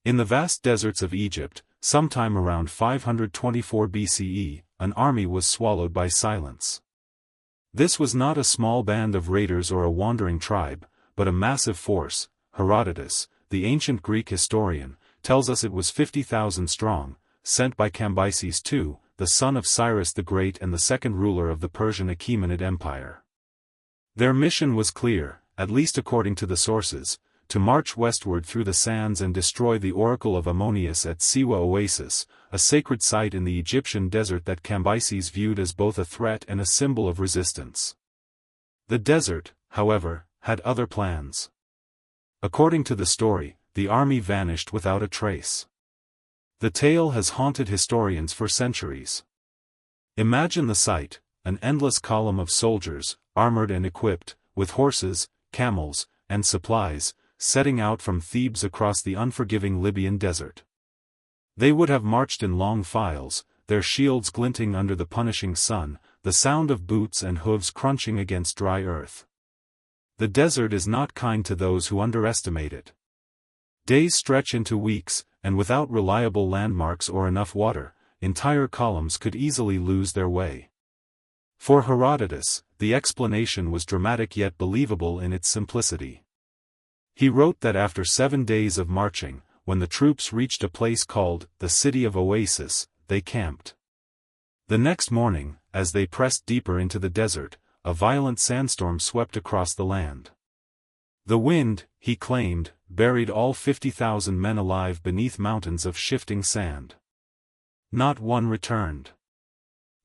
In the vast deserts of Egypt, sometime around 524 BCE, an army was swallowed by silence. This was not a small band of raiders or a wandering tribe, but a massive force. Herodotus, the ancient Greek historian, tells us it was 50,000 strong, sent by Cambyses II, the son of Cyrus the Great and the second ruler of the Persian Achaemenid Empire. Their mission was clear, at least according to the sources, to march westward through the sands and destroy the oracle of Ammonius at Siwa Oasis, a sacred site in the Egyptian desert that Cambyses viewed as both a threat and a symbol of resistance. The desert, however, had other plans. According to the story, the army vanished without a trace. The tale has haunted historians for centuries. Imagine the sight, an endless column of soldiers, armored and equipped, with horses, camels, and supplies, setting out from Thebes across the unforgiving Libyan desert. They would have marched in long files, their shields glinting under the punishing sun, the sound of boots and hooves crunching against dry earth. The desert is not kind to those who underestimate it. Days stretch into weeks, and without reliable landmarks or enough water, entire columns could easily lose their way. For Herodotus, the explanation was dramatic yet believable in its simplicity. He wrote that after 7 days of marching, when the troops reached a place called the City of Oasis, they camped. The next morning, as they pressed deeper into the desert, a violent sandstorm swept across the land. The wind, he claimed, buried all 50,000 men alive beneath mountains of shifting sand. Not one returned.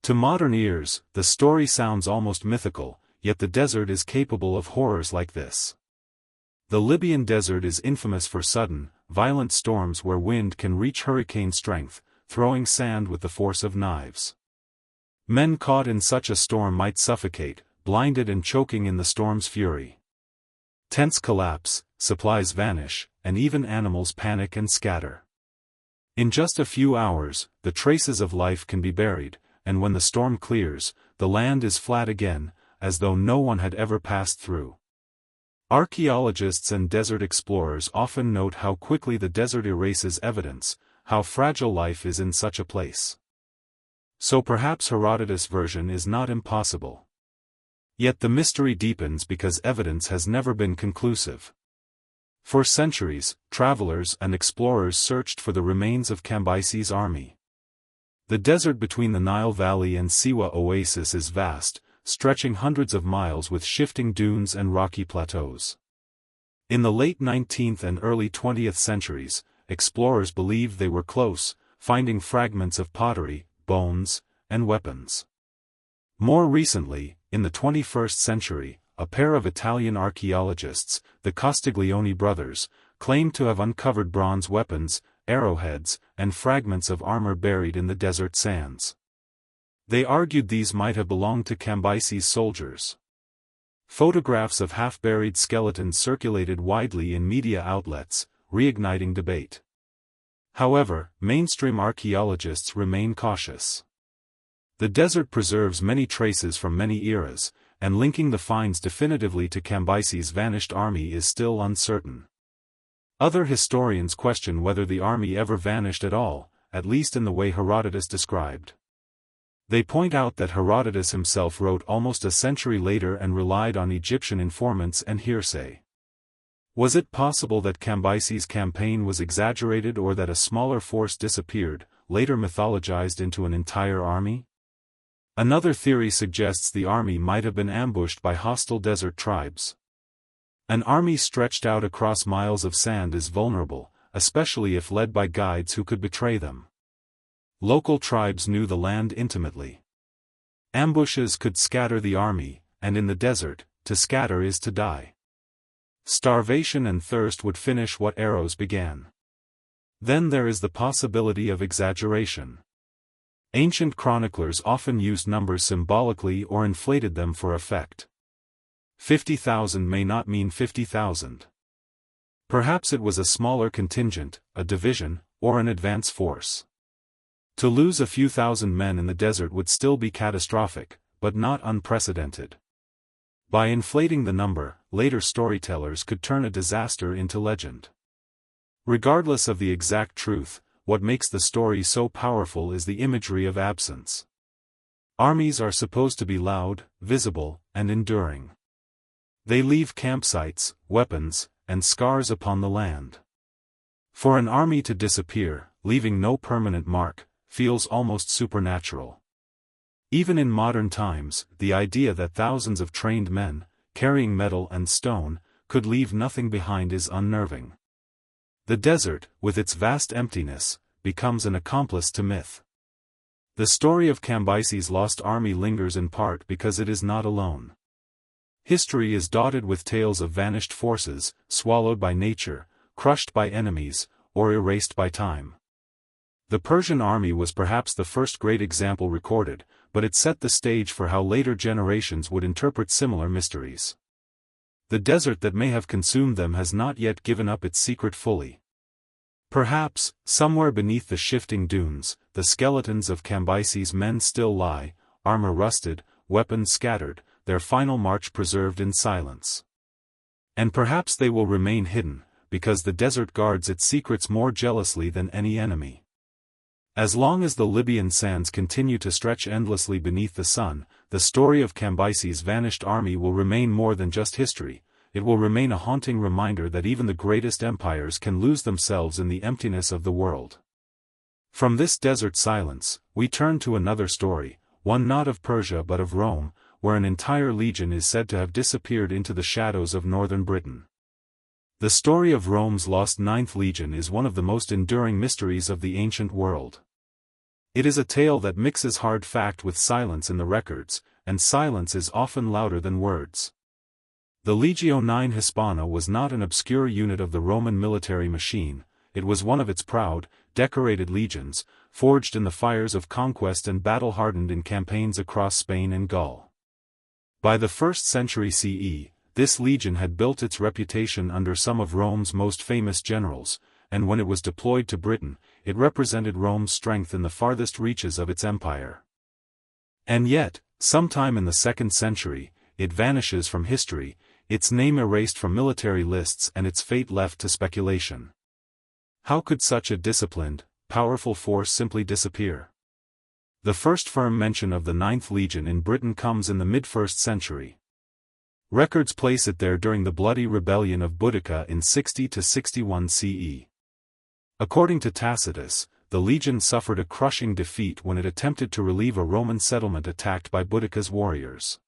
To modern ears, the story sounds almost mythical, yet the desert is capable of horrors like this. The Libyan desert is infamous for sudden, violent storms where wind can reach hurricane strength, throwing sand with the force of knives. Men caught in such a storm might suffocate, blinded and choking in the storm's fury. Tents collapse, supplies vanish, and even animals panic and scatter. In just a few hours, the traces of life can be buried, and when the storm clears, the land is flat again, as though no one had ever passed through. Archaeologists and desert explorers often note how quickly the desert erases evidence, how fragile life is in such a place. So perhaps Herodotus' version is not impossible. Yet the mystery deepens because evidence has never been conclusive. For centuries, travelers and explorers searched for the remains of Cambyses' army. The desert between the Nile Valley and Siwa Oasis is vast, stretching hundreds of miles with shifting dunes and rocky plateaus. In the late 19th and early 20th centuries, explorers believed they were close, finding fragments of pottery, bones, and weapons. More recently, in the 21st century, a pair of Italian archaeologists, the Castiglione brothers, claimed to have uncovered bronze weapons, arrowheads, and fragments of armor buried in the desert sands. They argued these might have belonged to Cambyses' soldiers. Photographs of half-buried skeletons circulated widely in media outlets, reigniting debate. However, mainstream archaeologists remain cautious. The desert preserves many traces from many eras, and linking the finds definitively to Cambyses' vanished army is still uncertain. Other historians question whether the army ever vanished at all, at least in the way Herodotus described. They point out that Herodotus himself wrote almost a century later and relied on Egyptian informants and hearsay. Was it possible that Cambyses' campaign was exaggerated or that a smaller force disappeared, later mythologized into an entire army? Another theory suggests the army might have been ambushed by hostile desert tribes. An army stretched out across miles of sand is vulnerable, especially if led by guides who could betray them. Local tribes knew the land intimately. Ambushes could scatter the army, and in the desert, to scatter is to die. Starvation and thirst would finish what arrows began. Then there is the possibility of exaggeration. Ancient chroniclers often used numbers symbolically or inflated them for effect. 50,000 may not mean 50,000. Perhaps it was a smaller contingent, a division, or an advance force. To lose a few thousand men in the desert would still be catastrophic, but not unprecedented. By inflating the number, later storytellers could turn a disaster into legend. Regardless of the exact truth, what makes the story so powerful is the imagery of absence. Armies are supposed to be loud, visible, and enduring. They leave campsites, weapons, and scars upon the land. For an army to disappear, leaving no permanent mark, feels almost supernatural. Even in modern times, the idea that thousands of trained men, carrying metal and stone, could leave nothing behind is unnerving. The desert, with its vast emptiness, becomes an accomplice to myth. The story of Cambyses' lost army lingers in part because it is not alone. History is dotted with tales of vanished forces, swallowed by nature, crushed by enemies, or erased by time. The Persian army was perhaps the first great example recorded, but it set the stage for how later generations would interpret similar mysteries. The desert that may have consumed them has not yet given up its secret fully. Perhaps, somewhere beneath the shifting dunes, the skeletons of Cambyses' men still lie, armor rusted, weapons scattered, their final march preserved in silence. And perhaps they will remain hidden, because the desert guards its secrets more jealously than any enemy. As long as the Libyan sands continue to stretch endlessly beneath the sun, the story of Cambyses' vanished army will remain more than just history. It will remain a haunting reminder that even the greatest empires can lose themselves in the emptiness of the world. From this desert silence, we turn to another story, one not of Persia but of Rome, where an entire legion is said to have disappeared into the shadows of northern Britain. The story of Rome's lost Ninth Legion is one of the most enduring mysteries of the ancient world. It is a tale that mixes hard fact with silence in the records, and silence is often louder than words. The Legio IX Hispana was not an obscure unit of the Roman military machine, it was one of its proud, decorated legions, forged in the fires of conquest and battle-hardened in campaigns across Spain and Gaul. By the 1st century CE, this legion had built its reputation under some of Rome's most famous generals, and when it was deployed to Britain, it represented Rome's strength in the farthest reaches of its empire. And yet, sometime in the 2nd century, it vanishes from history, its name erased from military lists and its fate left to speculation. How could such a disciplined, powerful force simply disappear? The first firm mention of the Ninth Legion in Britain comes in the mid-1st century. Records place it there during the bloody rebellion of Boudica in 60 to 61 CE. According to Tacitus, the legion suffered a crushing defeat when it attempted to relieve a Roman settlement attacked by Boudica's warriors.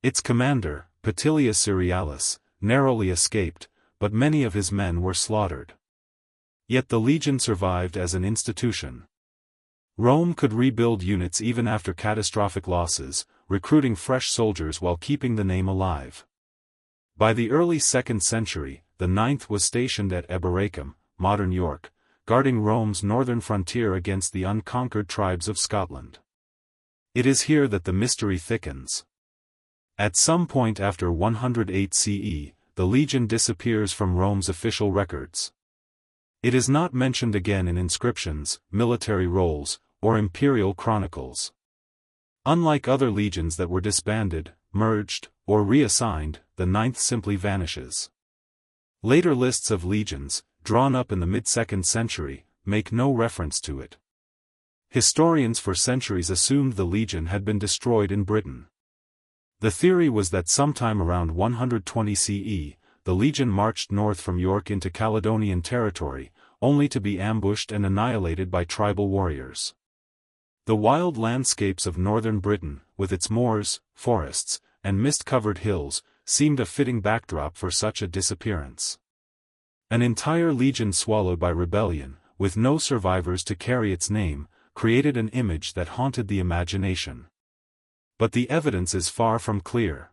Its commander, Petilius Cerealis, narrowly escaped, but many of his men were slaughtered. Yet the legion survived as an institution. Rome could rebuild units even after catastrophic losses, recruiting fresh soldiers while keeping the name alive. By the early 2nd century, the Ninth was stationed at Eboracum, modern York, guarding Rome's northern frontier against the unconquered tribes of Scotland. It is here that the mystery thickens. At some point after 108 CE, the legion disappears from Rome's official records. It is not mentioned again in inscriptions, military rolls, or imperial chronicles. Unlike other legions that were disbanded, merged, or reassigned, the Ninth simply vanishes. Later lists of legions, drawn up in the mid-2nd century, make no reference to it. Historians for centuries assumed the legion had been destroyed in Britain. The theory was that sometime around 120 CE, the legion marched north from York into Caledonian territory, only to be ambushed and annihilated by tribal warriors. The wild landscapes of northern Britain, with its moors, forests, and mist-covered hills, seemed a fitting backdrop for such a disappearance. An entire legion swallowed by rebellion, with no survivors to carry its name, created an image that haunted the imagination. But the evidence is far from clear.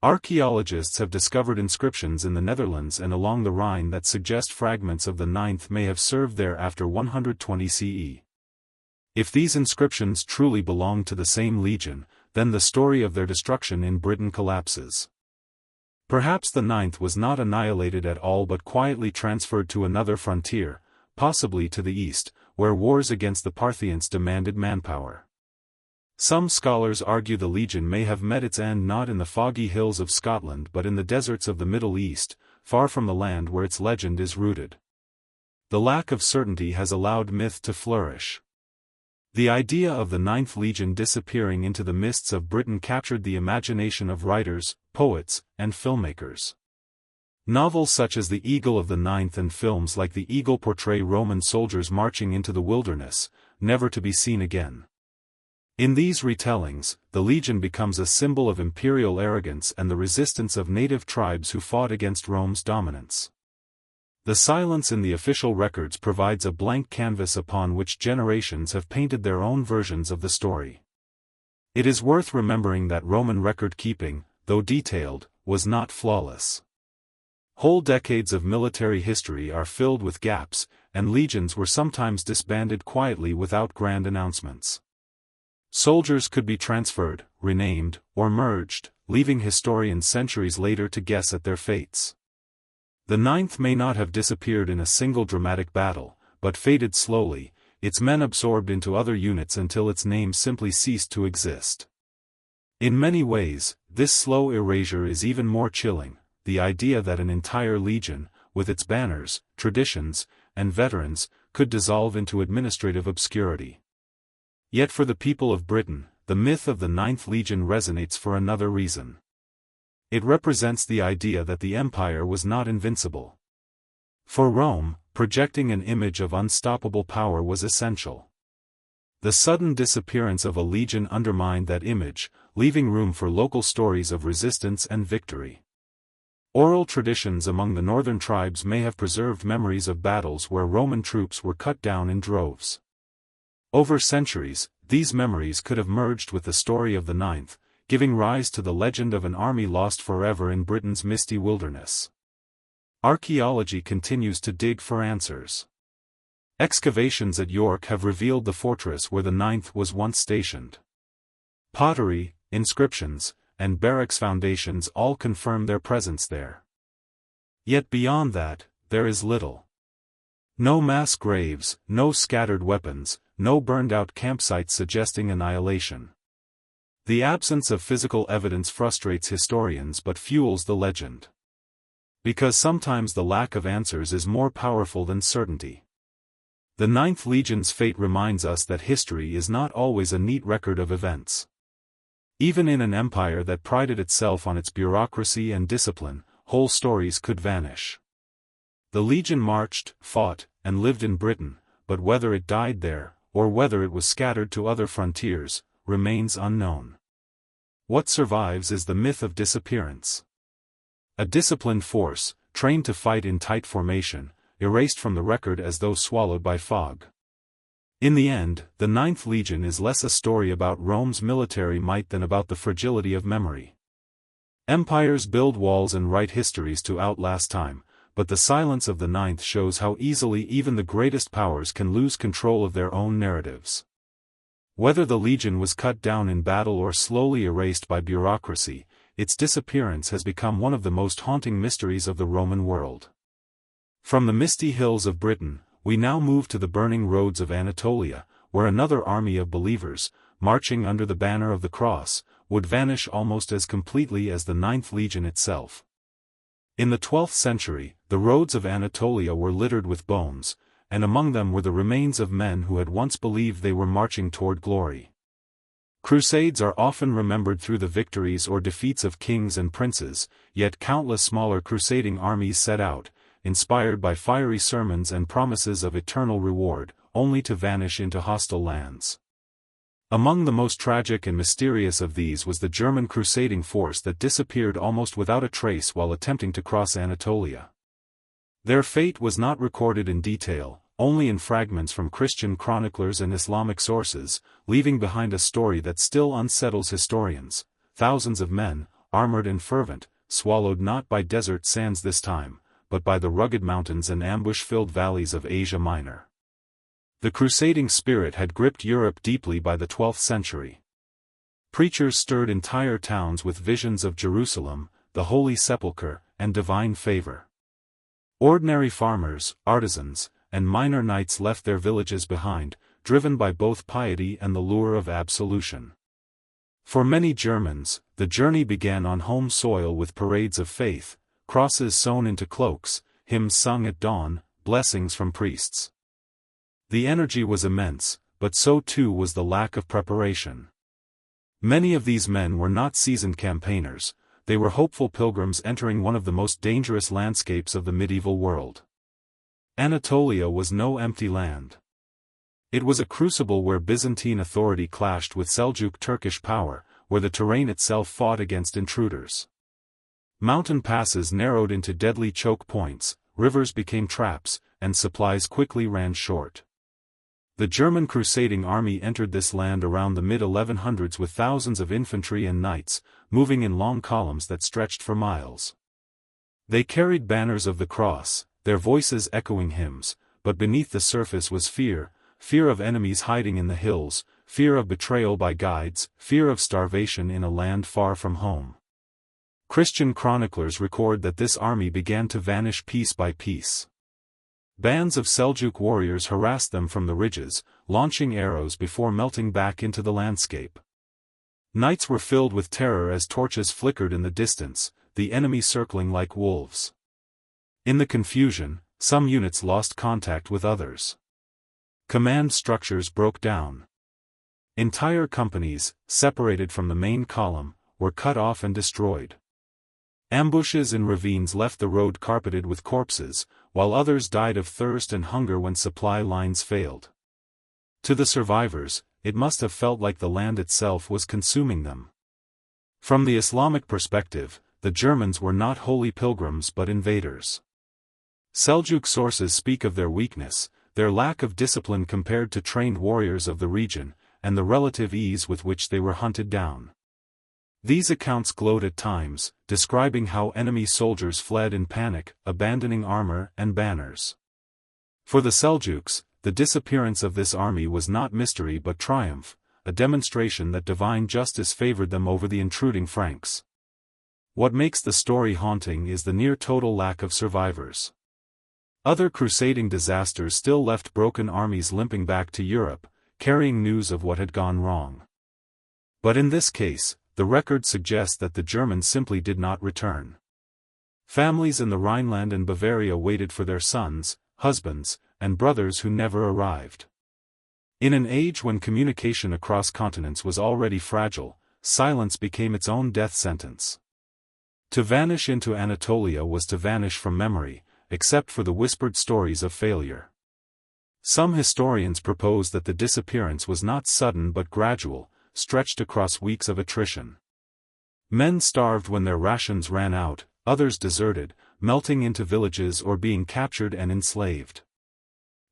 Archaeologists have discovered inscriptions in the Netherlands and along the Rhine that suggest fragments of the Ninth may have served there after 120 CE. If these inscriptions truly belong to the same legion, then the story of their destruction in Britain collapses. Perhaps the Ninth was not annihilated at all but quietly transferred to another frontier, possibly to the east, where wars against the Parthians demanded manpower. Some scholars argue the legion may have met its end not in the foggy hills of Scotland but in the deserts of the Middle East, far from the land where its legend is rooted. the lack of certainty has allowed myth to flourish. The idea of the Ninth Legion disappearing into the mists of Britain captured the imagination of writers, poets, and filmmakers. Novels such as The Eagle of the Ninth and films like The Eagle portray Roman soldiers marching into the wilderness, never to be seen again. In these retellings, the legion becomes a symbol of imperial arrogance and the resistance of native tribes who fought against Rome's dominance. The silence in the official records provides a blank canvas upon which generations have painted their own versions of the story. It is worth remembering that Roman record-keeping, though detailed, was not flawless. Whole decades of military history are filled with gaps, and legions were sometimes disbanded quietly without grand announcements. Soldiers could be transferred, renamed, or merged, leaving historians centuries later to guess at their fates. The Ninth may not have disappeared in a single dramatic battle, but faded slowly, its men absorbed into other units until its name simply ceased to exist. In many ways, this slow erasure is even more chilling, the idea that an entire legion, with its banners, traditions, and veterans, could dissolve into administrative obscurity. Yet for the people of Britain, the myth of the Ninth Legion resonates for another reason. It represents the idea that the empire was not invincible. For Rome, projecting an image of unstoppable power was essential. The sudden disappearance of a legion undermined that image, leaving room for local stories of resistance and victory. Oral traditions among the northern tribes may have preserved memories of battles where Roman troops were cut down in droves. Over centuries, these memories could have merged with the story of the Ninth, giving rise to the legend of an army lost forever in Britain's misty wilderness. Archaeology continues to dig for answers. Excavations at York have revealed the fortress where the Ninth was once stationed. Pottery, inscriptions, and barracks foundations all confirm their presence there. Yet beyond that, there is little. No mass graves, no scattered weapons, no burned-out campsites suggesting annihilation. The absence of physical evidence frustrates historians but fuels the legend. Because sometimes the lack of answers is more powerful than certainty. The Ninth Legion's fate reminds us that history is not always a neat record of events. Even in an empire that prided itself on its bureaucracy and discipline, whole stories could vanish. The legion marched, fought, and lived in Britain, but whether it died there, or whether it was scattered to other frontiers, remains unknown. What survives is the myth of disappearance. A disciplined force, trained to fight in tight formation, erased from the record as though swallowed by fog. In the end, the Ninth Legion is less a story about Rome's military might than about the fragility of memory. Empires build walls and write histories to outlast time, but the silence of the Ninth shows how easily even the greatest powers can lose control of their own narratives. Whether the legion was cut down in battle or slowly erased by bureaucracy, its disappearance has become one of the most haunting mysteries of the Roman world. From the misty hills of Britain, we now move to the burning roads of Anatolia, where another army of believers, marching under the banner of the cross, would vanish almost as completely as the Ninth Legion itself. In the 12th century, the roads of Anatolia were littered with bones, and among them were the remains of men who had once believed they were marching toward glory. Crusades are often remembered through the victories or defeats of kings and princes, yet countless smaller crusading armies set out, inspired by fiery sermons and promises of eternal reward, only to vanish into hostile lands. Among the most tragic and mysterious of these was the German crusading force that disappeared almost without a trace while attempting to cross Anatolia. Their fate was not recorded in detail, only in fragments from Christian chroniclers and Islamic sources, leaving behind a story that still unsettles historians. Thousands of men, armored and fervent, swallowed not by desert sands this time, but by the rugged mountains and ambush-filled valleys of Asia Minor. The crusading spirit had gripped Europe deeply by the 12th century. Preachers stirred entire towns with visions of Jerusalem, the Holy Sepulchre, and divine favor. Ordinary farmers, artisans, and minor knights left their villages behind, driven by both piety and the lure of absolution. For many Germans, the journey began on home soil with parades of faith, crosses sewn into cloaks, hymns sung at dawn, blessings from priests. The energy was immense, but so too was the lack of preparation. Many of these men were not seasoned campaigners, they were hopeful pilgrims entering one of the most dangerous landscapes of the medieval world. Anatolia was no empty land. It was a crucible where Byzantine authority clashed with Seljuk Turkish power, where the terrain itself fought against intruders. Mountain passes narrowed into deadly choke points, rivers became traps, and supplies quickly ran short. The German crusading army entered this land around the mid-1100s with thousands of infantry and knights, moving in long columns that stretched for miles. They carried banners of the cross, their voices echoing hymns, but beneath the surface was fear of enemies hiding in the hills, fear of betrayal by guides, fear of starvation in a land far from home. Christian chroniclers record that this army began to vanish piece by piece. Bands of Seljuk warriors harassed them from the ridges, launching arrows before melting back into the landscape. Nights were filled with terror as torches flickered in the distance, the enemy circling like wolves. In the confusion, some units lost contact with others. Command structures broke down. Entire companies, separated from the main column, were cut off and destroyed. Ambushes in ravines left the road carpeted with corpses, while others died of thirst and hunger when supply lines failed. To the survivors, it must have felt like the land itself was consuming them. From the Islamic perspective, the Germans were not holy pilgrims but invaders. Seljuk sources speak of their weakness, their lack of discipline compared to trained warriors of the region, and the relative ease with which they were hunted down. These accounts glowed at times, describing how enemy soldiers fled in panic, abandoning armor and banners. For the Seljuks, the disappearance of this army was not mystery but triumph, a demonstration that divine justice favored them over the intruding Franks. What makes the story haunting is the near-total lack of survivors. Other crusading disasters still left broken armies limping back to Europe, carrying news of what had gone wrong. But in this case, the record suggests that the Germans simply did not return. Families in the Rhineland and Bavaria waited for their sons, husbands, and brothers who never arrived. In an age when communication across continents was already fragile, silence became its own death sentence. To vanish into Anatolia was to vanish from memory, except for the whispered stories of failure. Some historians propose that the disappearance was not sudden but gradual, stretched across weeks of attrition. Men starved when their rations ran out, others deserted, melting into villages or being captured and enslaved.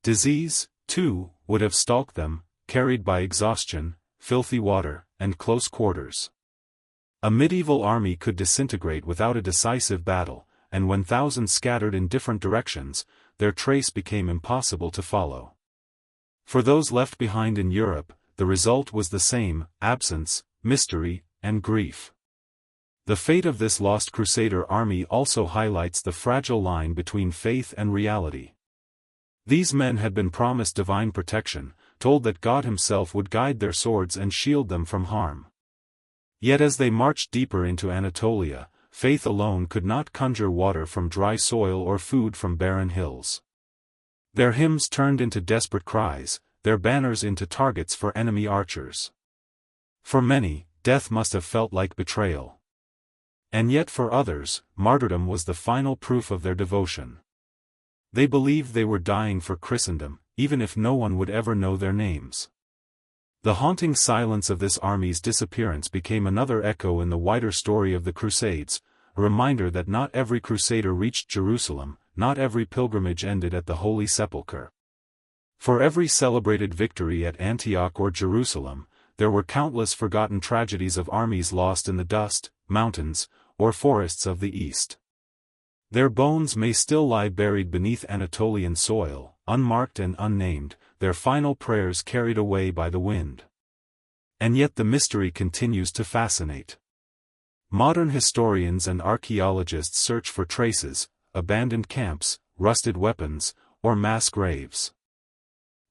Disease, too, would have stalked them, carried by exhaustion, filthy water, and close quarters. A medieval army could disintegrate without a decisive battle, and when thousands scattered in different directions, their trace became impossible to follow. For those left behind in Europe, the result was the same: absence, mystery, and grief. The fate of this lost Crusader army also highlights the fragile line between faith and reality. These men had been promised divine protection, told that God himself would guide their swords and shield them from harm. Yet as they marched deeper into Anatolia, faith alone could not conjure water from dry soil or food from barren hills. Their hymns turned into desperate cries, their banners into targets for enemy archers. For many, death must have felt like betrayal. And yet for others, martyrdom was the final proof of their devotion. They believed they were dying for Christendom, even if no one would ever know their names. The haunting silence of this army's disappearance became another echo in the wider story of the Crusades, a reminder that not every crusader reached Jerusalem, not every pilgrimage ended at the Holy Sepulchre. For every celebrated victory at Antioch or Jerusalem, there were countless forgotten tragedies of armies lost in the dust, mountains, or forests of the East. Their bones may still lie buried beneath Anatolian soil, unmarked and unnamed, their final prayers carried away by the wind. And yet the mystery continues to fascinate. Modern historians and archaeologists search for traces, abandoned camps, rusted weapons, or mass graves.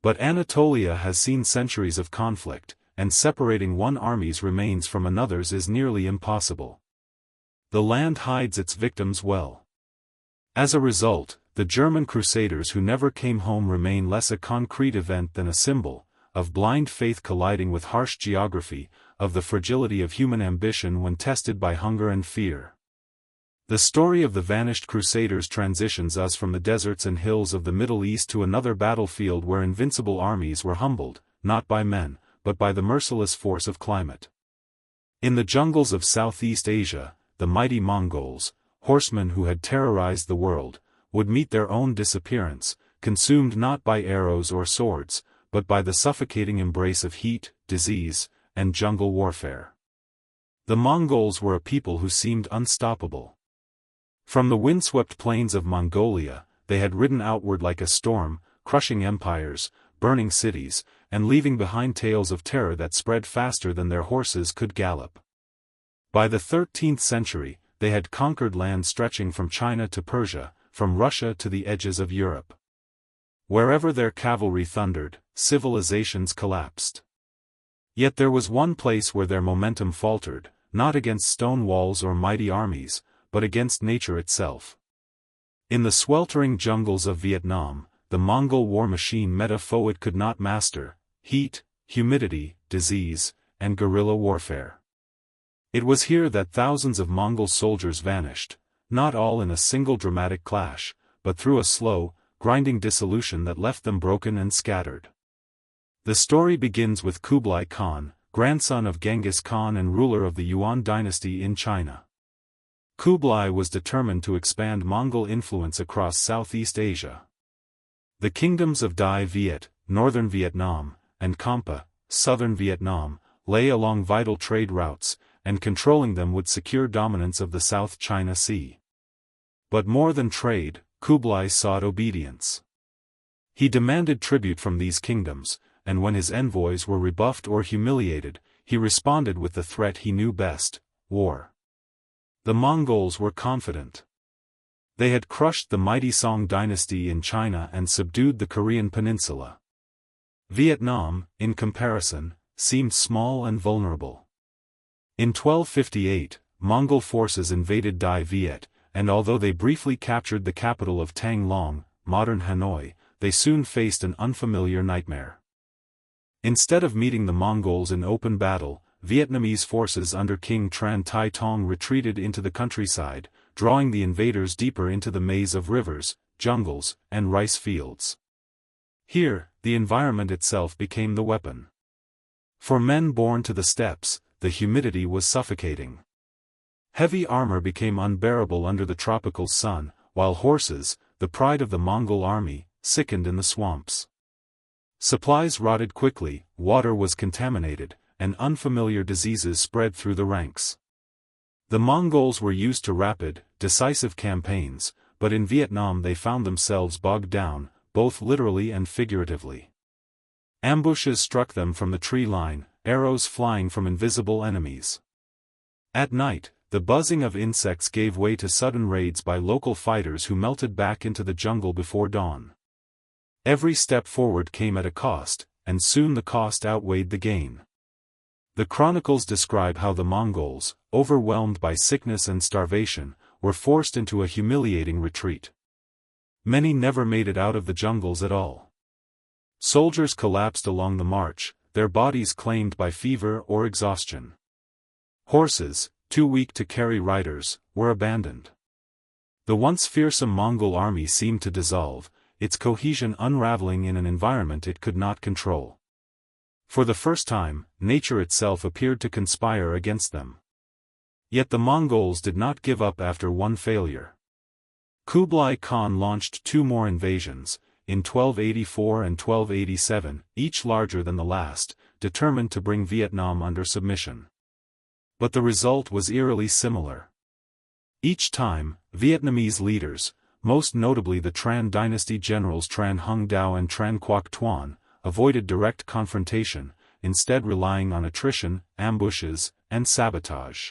But Anatolia has seen centuries of conflict, and separating one army's remains from another's is nearly impossible. The land hides its victims well. As a result, the German crusaders who never came home remain less a concrete event than a symbol, of blind faith colliding with harsh geography, of the fragility of human ambition when tested by hunger and fear. The story of the vanished crusaders transitions us from the deserts and hills of the Middle East to another battlefield where invincible armies were humbled, not by men, but by the merciless force of climate. In the jungles of Southeast Asia, the mighty Mongols, horsemen who had terrorized the world, would meet their own disappearance, consumed not by arrows or swords, but by the suffocating embrace of heat, disease, and jungle warfare. The Mongols were a people who seemed unstoppable. From the windswept plains of Mongolia, they had ridden outward like a storm, crushing empires, burning cities, and leaving behind tales of terror that spread faster than their horses could gallop. By the 13th century, they had conquered land stretching from China to Persia, from Russia to the edges of Europe. Wherever their cavalry thundered, civilizations collapsed. Yet there was one place where their momentum faltered, not against stone walls or mighty armies, but against nature itself. In the sweltering jungles of Vietnam, the Mongol war machine met a foe it could not master: heat, humidity, disease, and guerrilla warfare. It was here that thousands of Mongol soldiers vanished, not all in a single dramatic clash, but through a slow, grinding dissolution that left them broken and scattered. The story begins with Kublai Khan, grandson of Genghis Khan and ruler of the Yuan dynasty in China. Kublai was determined to expand Mongol influence across Southeast Asia. The kingdoms of Dai Viet, northern Vietnam, and Kampa, southern Vietnam, lay along vital trade routes, and controlling them would secure dominance of the South China Sea. But more than trade, Kublai sought obedience. He demanded tribute from these kingdoms, and when his envoys were rebuffed or humiliated, he responded with the threat he knew best: war. The Mongols were confident. They had crushed the mighty Song dynasty in China and subdued the Korean peninsula. Vietnam, in comparison, seemed small and vulnerable. In 1258, Mongol forces invaded Dai Viet, and although they briefly captured the capital of Tang Long, modern Hanoi, they soon faced an unfamiliar nightmare. Instead of meeting the Mongols in open battle, Vietnamese forces under King Tran Tai Tong retreated into the countryside, drawing the invaders deeper into the maze of rivers, jungles, and rice fields. Here, the environment itself became the weapon. For men born to the steppes, the humidity was suffocating. Heavy armor became unbearable under the tropical sun, while horses, the pride of the Mongol army, sickened in the swamps. Supplies rotted quickly, water was contaminated, and unfamiliar diseases spread through the ranks. The Mongols were used to rapid, decisive campaigns, but in Vietnam they found themselves bogged down, both literally and figuratively. Ambushes struck them from the tree line, arrows flying from invisible enemies. At night, the buzzing of insects gave way to sudden raids by local fighters who melted back into the jungle before dawn. Every step forward came at a cost, and soon the cost outweighed the gain. The chronicles describe how the Mongols, overwhelmed by sickness and starvation, were forced into a humiliating retreat. Many never made it out of the jungles at all. Soldiers collapsed along the march, their bodies claimed by fever or exhaustion. Horses, too weak to carry riders, were abandoned. The once fearsome Mongol army seemed to dissolve, its cohesion unraveling in an environment it could not control. For the first time, nature itself appeared to conspire against them. Yet the Mongols did not give up after one failure. Kublai Khan launched two more invasions, in 1284 and 1287, each larger than the last, determined to bring Vietnam under submission. But the result was eerily similar. Each time, Vietnamese leaders, most notably the Tran dynasty generals Tran Hung Dao and Tran Quoc Tuan, avoided direct confrontation, instead relying on attrition, ambushes, and sabotage.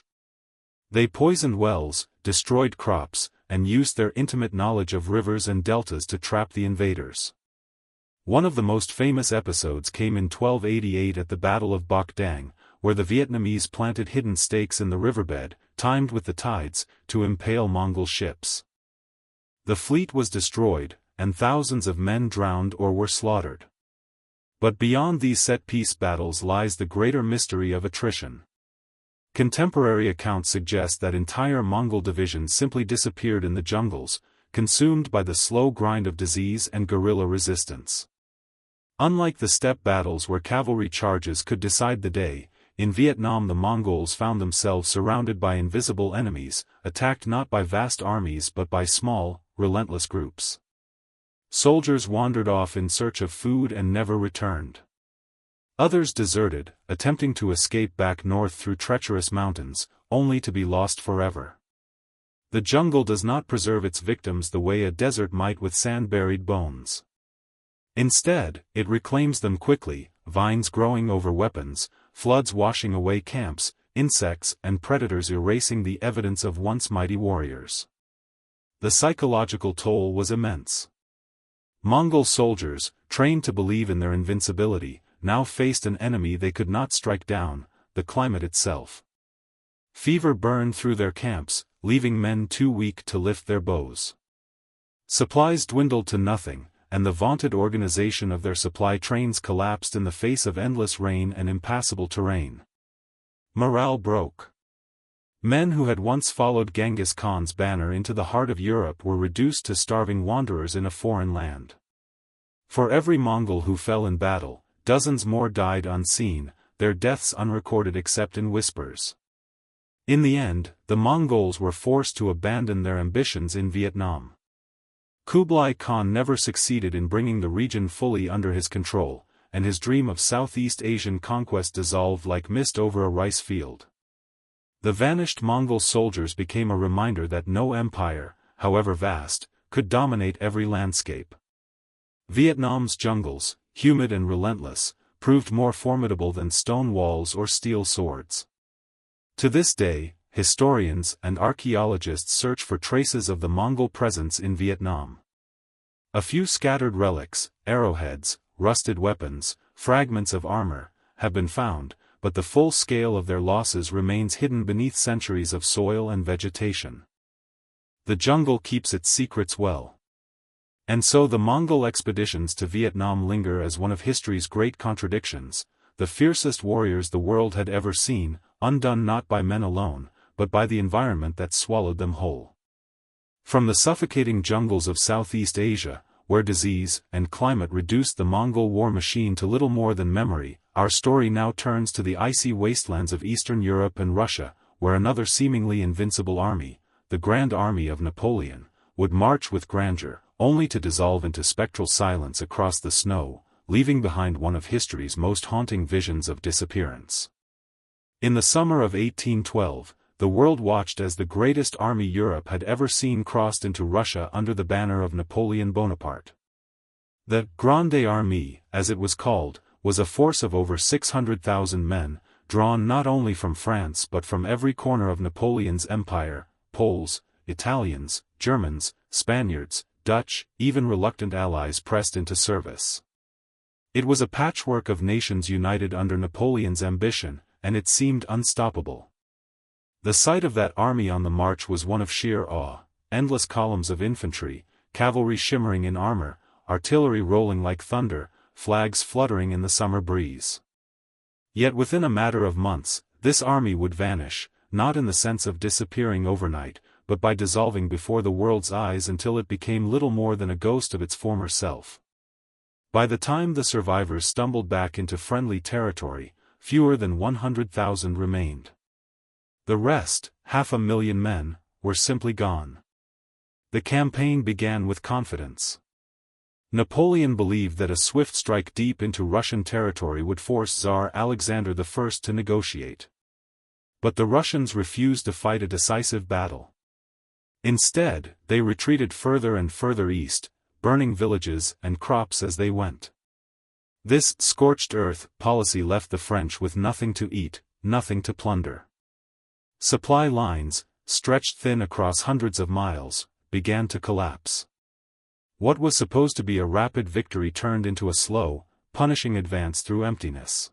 They poisoned wells, destroyed crops, and used their intimate knowledge of rivers and deltas to trap the invaders. One of the most famous episodes came in 1288 at the Battle of Bac Dang, where the Vietnamese planted hidden stakes in the riverbed, timed with the tides, to impale Mongol ships. The fleet was destroyed, and thousands of men drowned or were slaughtered. But beyond these set-piece battles lies the greater mystery of attrition. Contemporary accounts suggest that entire Mongol divisions simply disappeared in the jungles, consumed by the slow grind of disease and guerrilla resistance. Unlike the steppe battles where cavalry charges could decide the day, in Vietnam the Mongols found themselves surrounded by invisible enemies, attacked not by vast armies but by small, relentless groups. Soldiers wandered off in search of food and never returned. Others deserted, attempting to escape back north through treacherous mountains, only to be lost forever. The jungle does not preserve its victims the way a desert might with sand-buried bones. Instead, it reclaims them quickly, vines growing over weapons, floods washing away camps, insects and predators erasing the evidence of once mighty warriors. The psychological toll was immense. Mongol soldiers, trained to believe in their invincibility, now faced an enemy they could not strike down, the climate itself. Fever burned through their camps, leaving men too weak to lift their bows. Supplies dwindled to nothing, and the vaunted organization of their supply trains collapsed in the face of endless rain and impassable terrain. Morale broke. Men who had once followed Genghis Khan's banner into the heart of Europe were reduced to starving wanderers in a foreign land. For every Mongol who fell in battle, dozens more died unseen, their deaths unrecorded except in whispers. In the end, the Mongols were forced to abandon their ambitions in Vietnam. Kublai Khan never succeeded in bringing the region fully under his control, and his dream of Southeast Asian conquest dissolved like mist over a rice field. The vanished Mongol soldiers became a reminder that no empire, however vast, could dominate every landscape. Vietnam's jungles, humid and relentless, proved more formidable than stone walls or steel swords. To this day, historians and archaeologists search for traces of the Mongol presence in Vietnam. A few scattered relics, arrowheads, rusted weapons, fragments of armor, have been found, but the full scale of their losses remains hidden beneath centuries of soil and vegetation. The jungle keeps its secrets well. And so the Mongol expeditions to Vietnam linger as one of history's great contradictions, the fiercest warriors the world had ever seen, undone not by men alone, but by the environment that swallowed them whole. From the suffocating jungles of Southeast Asia, where disease and climate reduced the Mongol war machine to little more than memory, our story now turns to the icy wastelands of Eastern Europe and Russia, where another seemingly invincible army, the Grand Army of Napoleon, would march with grandeur, only to dissolve into spectral silence across the snow, leaving behind one of history's most haunting visions of disappearance. In the summer of 1812, the world watched as the greatest army Europe had ever seen crossed into Russia under the banner of Napoleon Bonaparte. The Grande Armée, as it was called, was a force of over 600,000 men, drawn not only from France but from every corner of Napoleon's empire: Poles, Italians, Germans, Spaniards, Dutch, even reluctant allies pressed into service. It was a patchwork of nations united under Napoleon's ambition, and it seemed unstoppable. The sight of that army on the march was one of sheer awe: endless columns of infantry, cavalry shimmering in armor, artillery rolling like thunder, flags fluttering in the summer breeze. Yet within a matter of months, this army would vanish, not in the sense of disappearing overnight, but by dissolving before the world's eyes until it became little more than a ghost of its former self. By the time the survivors stumbled back into friendly territory, fewer than 100,000 remained. The rest, 500,000 men, were simply gone. The campaign began with confidence. Napoleon believed that a swift strike deep into Russian territory would force Tsar Alexander I to negotiate. But the Russians refused to fight a decisive battle. Instead, they retreated further and further east, burning villages and crops as they went. This scorched earth policy left the French with nothing to eat, nothing to plunder. Supply lines, stretched thin across hundreds of miles, began to collapse. What was supposed to be a rapid victory turned into a slow, punishing advance through emptiness.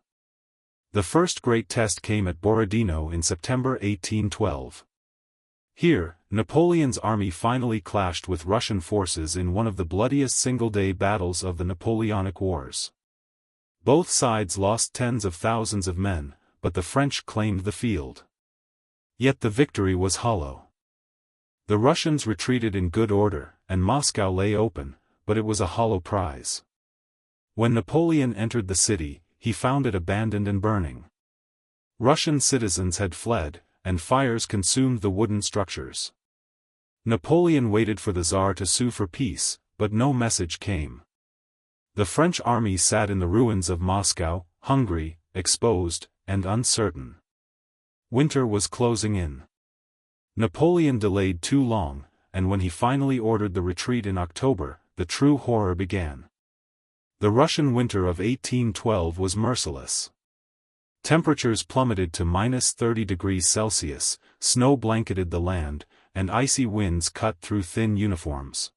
The first great test came at Borodino in September 1812. Here, Napoleon's army finally clashed with Russian forces in one of the bloodiest single-day battles of the Napoleonic Wars. Both sides lost tens of thousands of men, but the French claimed the field. Yet the victory was hollow. The Russians retreated in good order, and Moscow lay open, but it was a hollow prize. When Napoleon entered the city, he found it abandoned and burning. Russian citizens had fled, and fires consumed the wooden structures. Napoleon waited for the Tsar to sue for peace, but no message came. The French army sat in the ruins of Moscow, hungry, exposed, and uncertain. Winter was closing in. Napoleon delayed too long, and when he finally ordered the retreat in October, the true horror began. The Russian winter of 1812 was merciless. Temperatures plummeted to -30°C, snow blanketed the land, and icy winds cut through thin uniforms.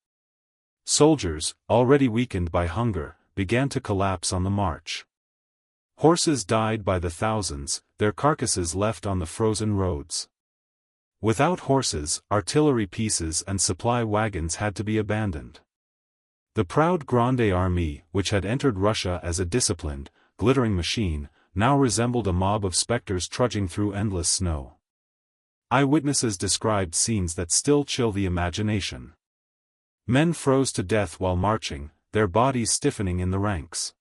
Soldiers, already weakened by hunger, began to collapse on the march. Horses died by the thousands, their carcasses left on the frozen roads. Without horses, artillery pieces and supply wagons had to be abandoned. The proud Grande Armée, which had entered Russia as a disciplined, glittering machine, now resembled a mob of specters trudging through endless snow. Eyewitnesses described scenes that still chill the imagination. Men froze to death while marching, their bodies stiffening in the ranks.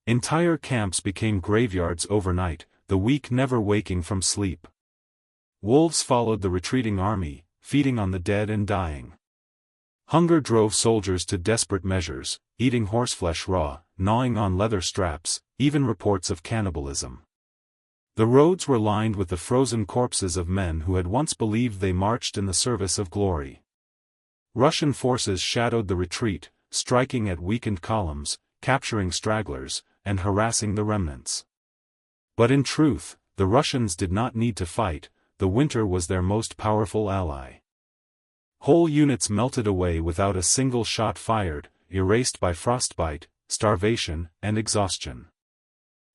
Entire camps became graveyards overnight, the weak never waking from sleep. Wolves followed the retreating army, feeding on the dead and dying. Hunger drove soldiers to desperate measures, eating horseflesh raw, gnawing on leather straps, even reports of cannibalism. The roads were lined with the frozen corpses of men who had once believed they marched in the service of glory. Russian forces shadowed the retreat, striking at weakened columns, capturing stragglers, and harassing the remnants. But in truth, the Russians did not need to fight, the winter was their most powerful ally. Whole units melted away without a single shot fired, erased by frostbite, starvation, and exhaustion.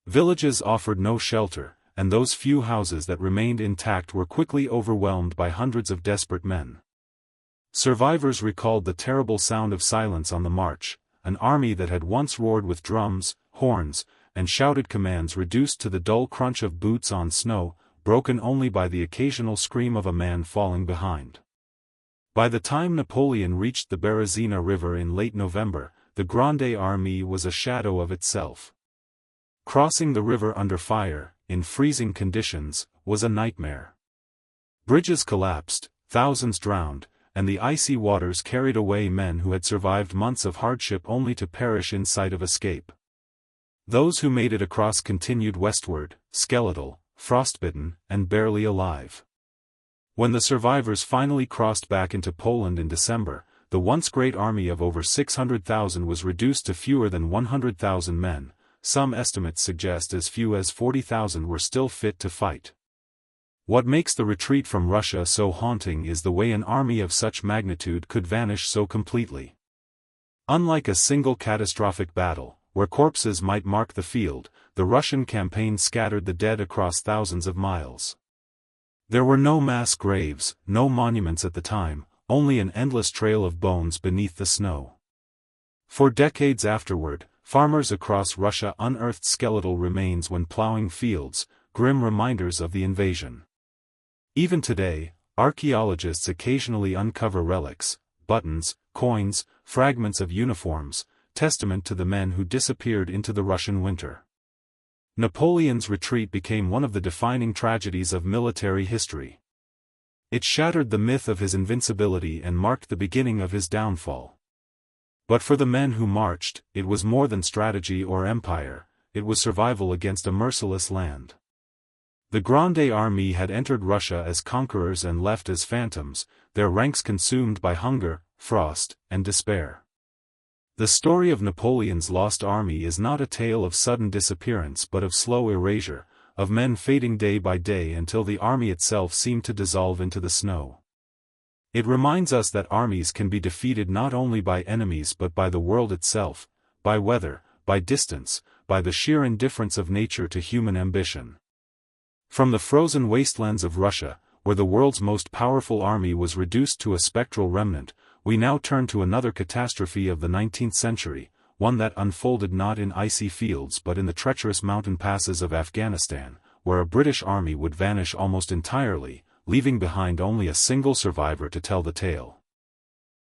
Villages offered no shelter, and those few houses that remained intact were quickly overwhelmed by hundreds of desperate men. Survivors recalled the terrible sound of silence on the march, an army that had once roared with drums, horns, and shouted commands reduced to the dull crunch of boots on snow, broken only by the occasional scream of a man falling behind. By the time Napoleon reached the Berezina River in late November, the Grande Armée was a shadow of itself. Crossing the river under fire, in freezing conditions, was a nightmare. Bridges collapsed, thousands drowned, and the icy waters carried away men who had survived months of hardship only to perish in sight of escape. Those who made it across continued westward, skeletal, frostbitten, and barely alive. When the survivors finally crossed back into Poland in December, the once great army of over 600,000 was reduced to fewer than 100,000 men. Some estimates suggest as few as 40,000 were still fit to fight. What makes the retreat from Russia so haunting is the way an army of such magnitude could vanish so completely. Unlike a single catastrophic battle, where corpses might mark the field, the Russian campaign scattered the dead across thousands of miles. There were no mass graves, no monuments at the time, only an endless trail of bones beneath the snow. For decades afterward, farmers across Russia unearthed skeletal remains when plowing fields, grim reminders of the invasion. Even today, archaeologists occasionally uncover relics, buttons, coins, fragments of uniforms, testament to the men who disappeared into the Russian winter. Napoleon's retreat became one of the defining tragedies of military history. It shattered the myth of his invincibility and marked the beginning of his downfall. But for the men who marched, it was more than strategy or empire, it was survival against a merciless land. The Grande Armée had entered Russia as conquerors and left as phantoms, their ranks consumed by hunger, frost, and despair. The story of Napoleon's lost army is not a tale of sudden disappearance but of slow erasure, of men fading day by day until the army itself seemed to dissolve into the snow. It reminds us that armies can be defeated not only by enemies but by the world itself, by weather, by distance, by the sheer indifference of nature to human ambition. From the frozen wastelands of Russia, where the world's most powerful army was reduced to a spectral remnant, we now turn to another catastrophe of the 19th century, one that unfolded not in icy fields but in the treacherous mountain passes of Afghanistan, where a British army would vanish almost entirely, leaving behind only a single survivor to tell the tale.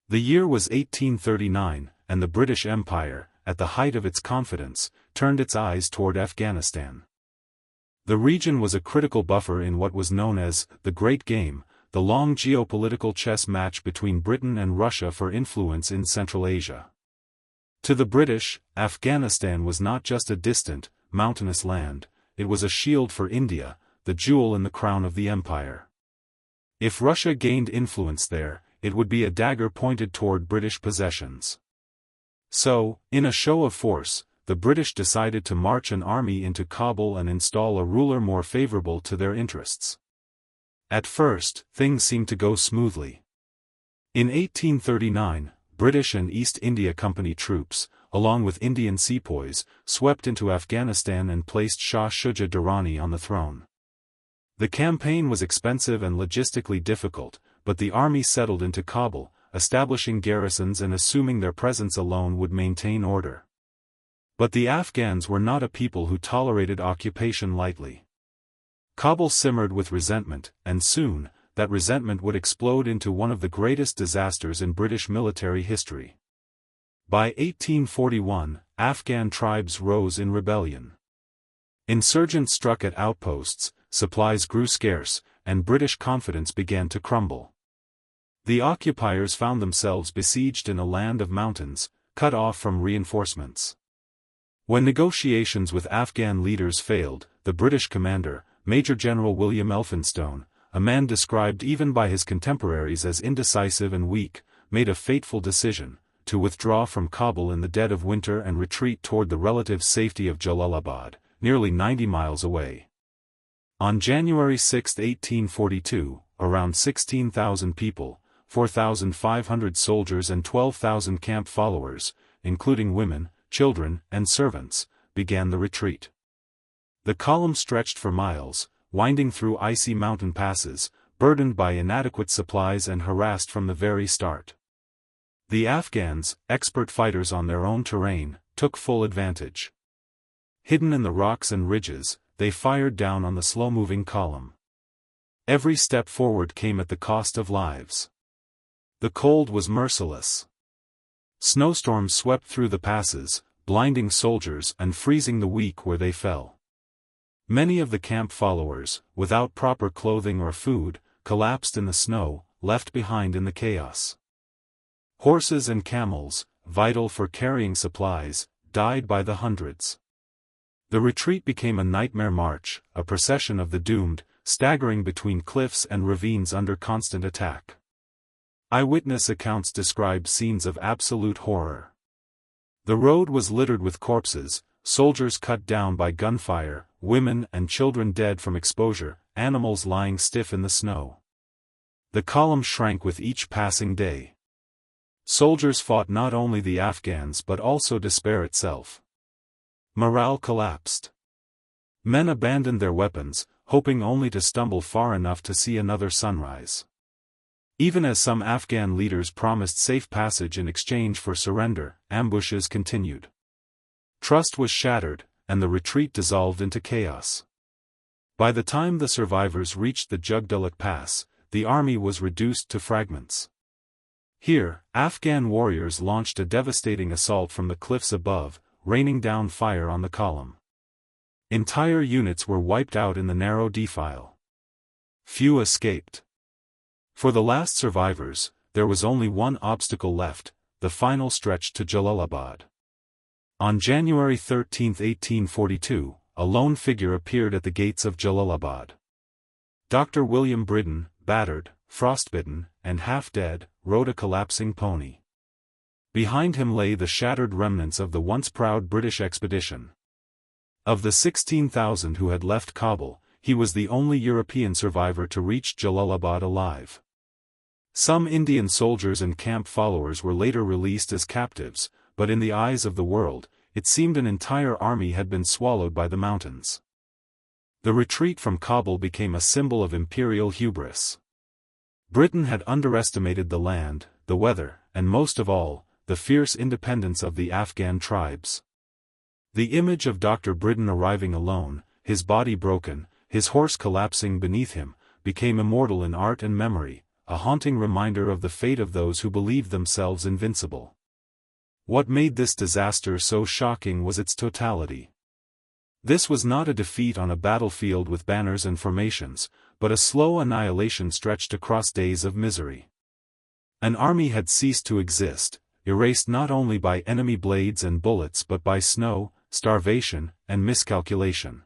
The year was 1839, and the British Empire, at the height of its confidence, turned its eyes toward Afghanistan. The region was a critical buffer in what was known as the Great Game, the long geopolitical chess match between Britain and Russia for influence in Central Asia. To the British, Afghanistan was not just a distant, mountainous land, it was a shield for India, the jewel in the crown of the empire. If Russia gained influence there, it would be a dagger pointed toward British possessions. So, in a show of force, the British decided to march an army into Kabul and install a ruler more favorable to their interests. At first, things seemed to go smoothly. In 1839, British and East India Company troops, along with Indian sepoys, swept into Afghanistan and placed Shah Shuja Durrani on the throne. The campaign was expensive and logistically difficult, but the army settled into Kabul, establishing garrisons and assuming their presence alone would maintain order. But the Afghans were not a people who tolerated occupation lightly. Kabul simmered with resentment, and soon, that resentment would explode into one of the greatest disasters in British military history. By 1841, Afghan tribes rose in rebellion. Insurgents struck at outposts, supplies grew scarce, and British confidence began to crumble. The occupiers found themselves besieged in a land of mountains, cut off from reinforcements. When negotiations with Afghan leaders failed, the British commander, Major General William Elphinstone, a man described even by his contemporaries as indecisive and weak, made a fateful decision, to withdraw from Kabul in the dead of winter and retreat toward the relative safety of Jalalabad, nearly 90 miles away. On January 6, 1842, around 16,000 people, 4,500 soldiers and 12,000 camp followers, including women, children, and servants, began the retreat. The column stretched for miles, winding through icy mountain passes, burdened by inadequate supplies and harassed from the very start. The Afghans, expert fighters on their own terrain, took full advantage. Hidden in the rocks and ridges, they fired down on the slow-moving column. Every step forward came at the cost of lives. The cold was merciless. Snowstorms swept through the passes, blinding soldiers and freezing the weak where they fell. Many of the camp followers, without proper clothing or food, collapsed in the snow, left behind in the chaos. Horses and camels, vital for carrying supplies, died by the hundreds. The retreat became a nightmare march, a procession of the doomed, staggering between cliffs and ravines under constant attack. Eyewitness accounts describe scenes of absolute horror. The road was littered with corpses, soldiers cut down by gunfire, women and children dead from exposure, animals lying stiff in the snow. The column shrank with each passing day. Soldiers fought not only the Afghans but also despair itself. Morale collapsed. Men abandoned their weapons, hoping only to stumble far enough to see another sunrise. Even as some Afghan leaders promised safe passage in exchange for surrender, ambushes continued. Trust was shattered, and the retreat dissolved into chaos. By the time the survivors reached the Jugdulluk Pass, the army was reduced to fragments. Here, Afghan warriors launched a devastating assault from the cliffs above, raining down fire on the column. Entire units were wiped out in the narrow defile. Few escaped. For the last survivors, there was only one obstacle left, the final stretch to Jalalabad. On January 13, 1842, a lone figure appeared at the gates of Jalalabad. Dr. William Bridden, battered, frostbitten, and half-dead, rode a collapsing pony. Behind him lay the shattered remnants of the once proud British expedition. Of the 16,000 who had left Kabul, he was the only European survivor to reach Jalalabad alive. Some Indian soldiers and camp followers were later released as captives, but in the eyes of the world, it seemed an entire army had been swallowed by the mountains. The retreat from Kabul became a symbol of imperial hubris. Britain had underestimated the land, the weather, and most of all, the fierce independence of the Afghan tribes. The image of Dr. Britain arriving alone, his body broken, his horse collapsing beneath him, became immortal in art and memory, a haunting reminder of the fate of those who believed themselves invincible. What made this disaster so shocking was its totality. This was not a defeat on a battlefield with banners and formations, but a slow annihilation stretched across days of misery. An army had ceased to exist, erased not only by enemy blades and bullets but by snow, starvation, and miscalculation.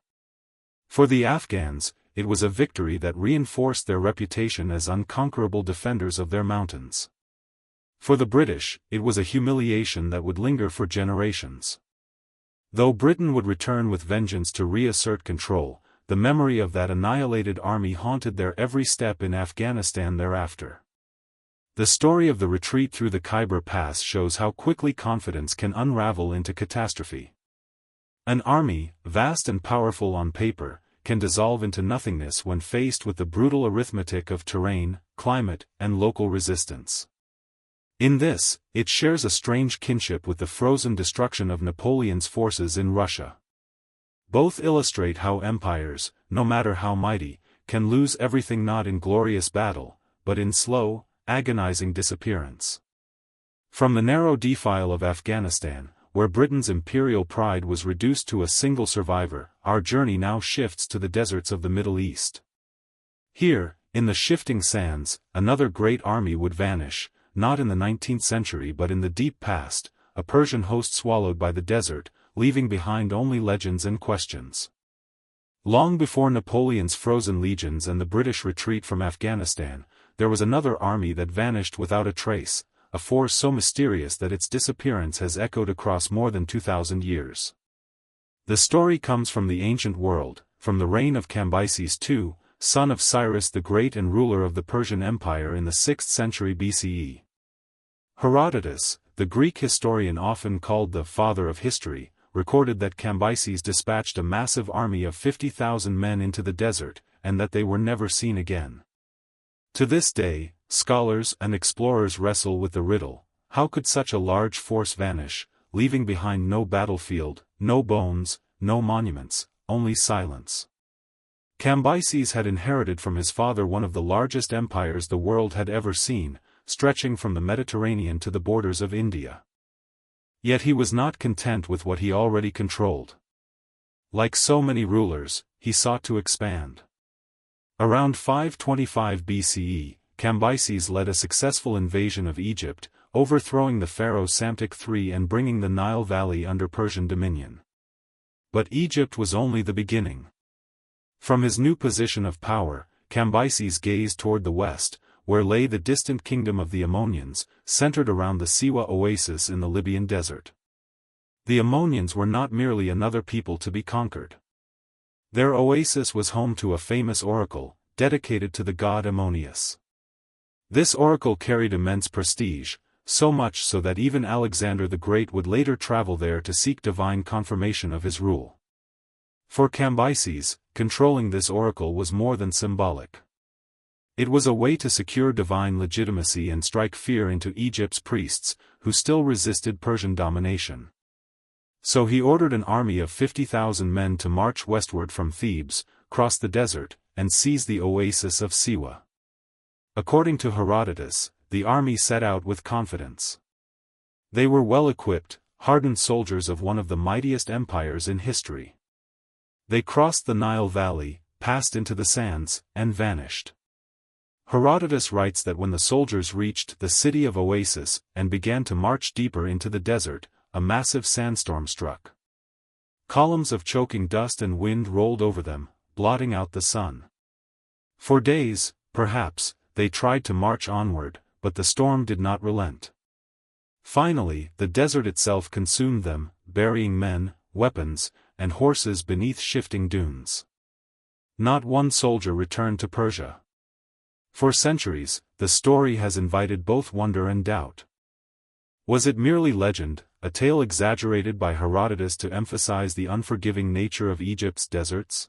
For the Afghans, it was a victory that reinforced their reputation as unconquerable defenders of their mountains. For the British, it was a humiliation that would linger for generations. Though Britain would return with vengeance to reassert control, the memory of that annihilated army haunted their every step in Afghanistan thereafter. The story of the retreat through the Khyber Pass shows how quickly confidence can unravel into catastrophe. An army, vast and powerful on paper, can dissolve into nothingness when faced with the brutal arithmetic of terrain, climate, and local resistance. In this, it shares a strange kinship with the frozen destruction of Napoleon's forces in Russia. Both illustrate how empires, no matter how mighty, can lose everything not in glorious battle, but in slow, agonizing disappearance. From the narrow defile of Afghanistan, where Britain's imperial pride was reduced to a single survivor, our journey now shifts to the deserts of the Middle East. Here, in the shifting sands, another great army would vanish, not in the 19th century but in the deep past, a Persian host swallowed by the desert, leaving behind only legends and questions. Long before Napoleon's frozen legions and the British retreat from Afghanistan, there was another army that vanished without a trace, a force so mysterious that its disappearance has echoed across more than 2,000 years. The story comes from the ancient world, from the reign of Cambyses II, son of Cyrus the Great and ruler of the Persian Empire in the 6th century BCE. Herodotus, the Greek historian often called the father of history, recorded that Cambyses dispatched a massive army of 50,000 men into the desert, and that they were never seen again. To this day, scholars and explorers wrestle with the riddle: how could such a large force vanish, leaving behind no battlefield, no bones, no monuments, only silence? Cambyses had inherited from his father one of the largest empires the world had ever seen, stretching from the Mediterranean to the borders of India. Yet he was not content with what he already controlled. Like so many rulers, he sought to expand. Around 525 BCE, Cambyses led a successful invasion of Egypt, overthrowing the pharaoh Psamtik III and bringing the Nile Valley under Persian dominion. But Egypt was only the beginning. From his new position of power, Cambyses gazed toward the west, where lay the distant kingdom of the Ammonians, centered around the Siwa oasis in the Libyan desert. The Ammonians were not merely another people to be conquered. Their oasis was home to a famous oracle, dedicated to the god Ammonius. This oracle carried immense prestige, so much so that even Alexander the Great would later travel there to seek divine confirmation of his rule. For Cambyses, controlling this oracle was more than symbolic. It was a way to secure divine legitimacy and strike fear into Egypt's priests, who still resisted Persian domination. So he ordered an army of 50,000 men to march westward from Thebes, cross the desert, and seize the oasis of Siwa. According to Herodotus, the army set out with confidence. They were well-equipped, hardened soldiers of one of the mightiest empires in history. They crossed the Nile Valley, passed into the sands, and vanished. Herodotus writes that when the soldiers reached the city of Oasis and began to march deeper into the desert, a massive sandstorm struck. Columns of choking dust and wind rolled over them, blotting out the sun. For days, perhaps, they tried to march onward, but the storm did not relent. Finally, the desert itself consumed them, burying men, weapons, and horses beneath shifting dunes. Not one soldier returned to Persia. For centuries, the story has invited both wonder and doubt. Was it merely legend, a tale exaggerated by Herodotus to emphasize the unforgiving nature of Egypt's deserts?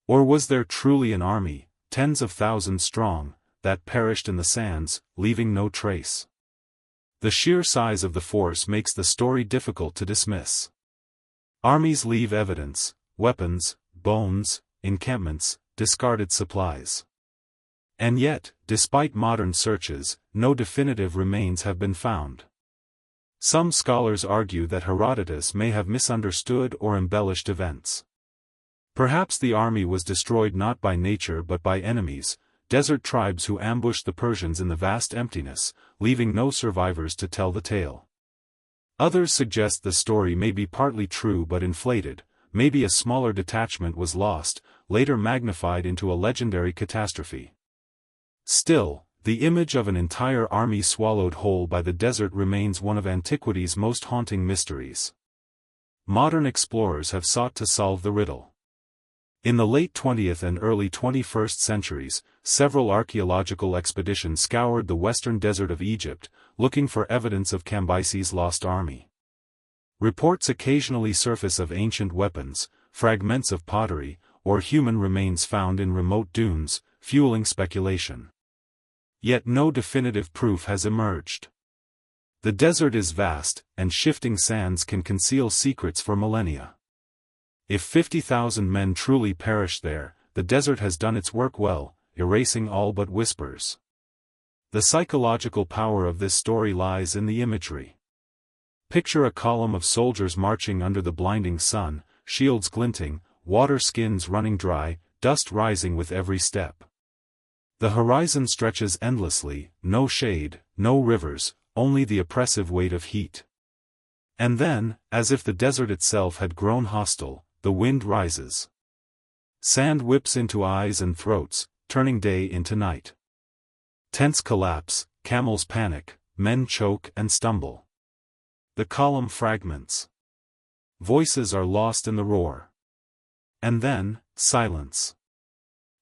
Or was there truly an army, tens of thousands strong, that perished in the sands, leaving no trace? The sheer size of the force makes the story difficult to dismiss. Armies leave evidence, weapons, bones, encampments, discarded supplies. And yet, despite modern searches, no definitive remains have been found. Some scholars argue that Herodotus may have misunderstood or embellished events. Perhaps the army was destroyed not by nature but by enemies, desert tribes who ambushed the Persians in the vast emptiness, leaving no survivors to tell the tale. Others suggest the story may be partly true but inflated, maybe a smaller detachment was lost, later magnified into a legendary catastrophe. Still, the image of an entire army swallowed whole by the desert remains one of antiquity's most haunting mysteries. Modern explorers have sought to solve the riddle. In the late 20th and early 21st centuries, several archaeological expeditions scoured the western desert of Egypt, looking for evidence of Cambyses' lost army. Reports occasionally surface of ancient weapons, fragments of pottery, or human remains found in remote dunes, fueling speculation. Yet no definitive proof has emerged. The desert is vast, and shifting sands can conceal secrets for millennia. If 50,000 men truly perished there, the desert has done its work well, erasing all but whispers. The psychological power of this story lies in the imagery. Picture a column of soldiers marching under the blinding sun, shields glinting, water skins running dry, dust rising with every step. The horizon stretches endlessly, no shade, no rivers, only the oppressive weight of heat. And then, as if the desert itself had grown hostile, the wind rises. Sand whips into eyes and throats, turning day into night. Tents collapse, camels panic, men choke and stumble. The column fragments. Voices are lost in the roar. And then, silence.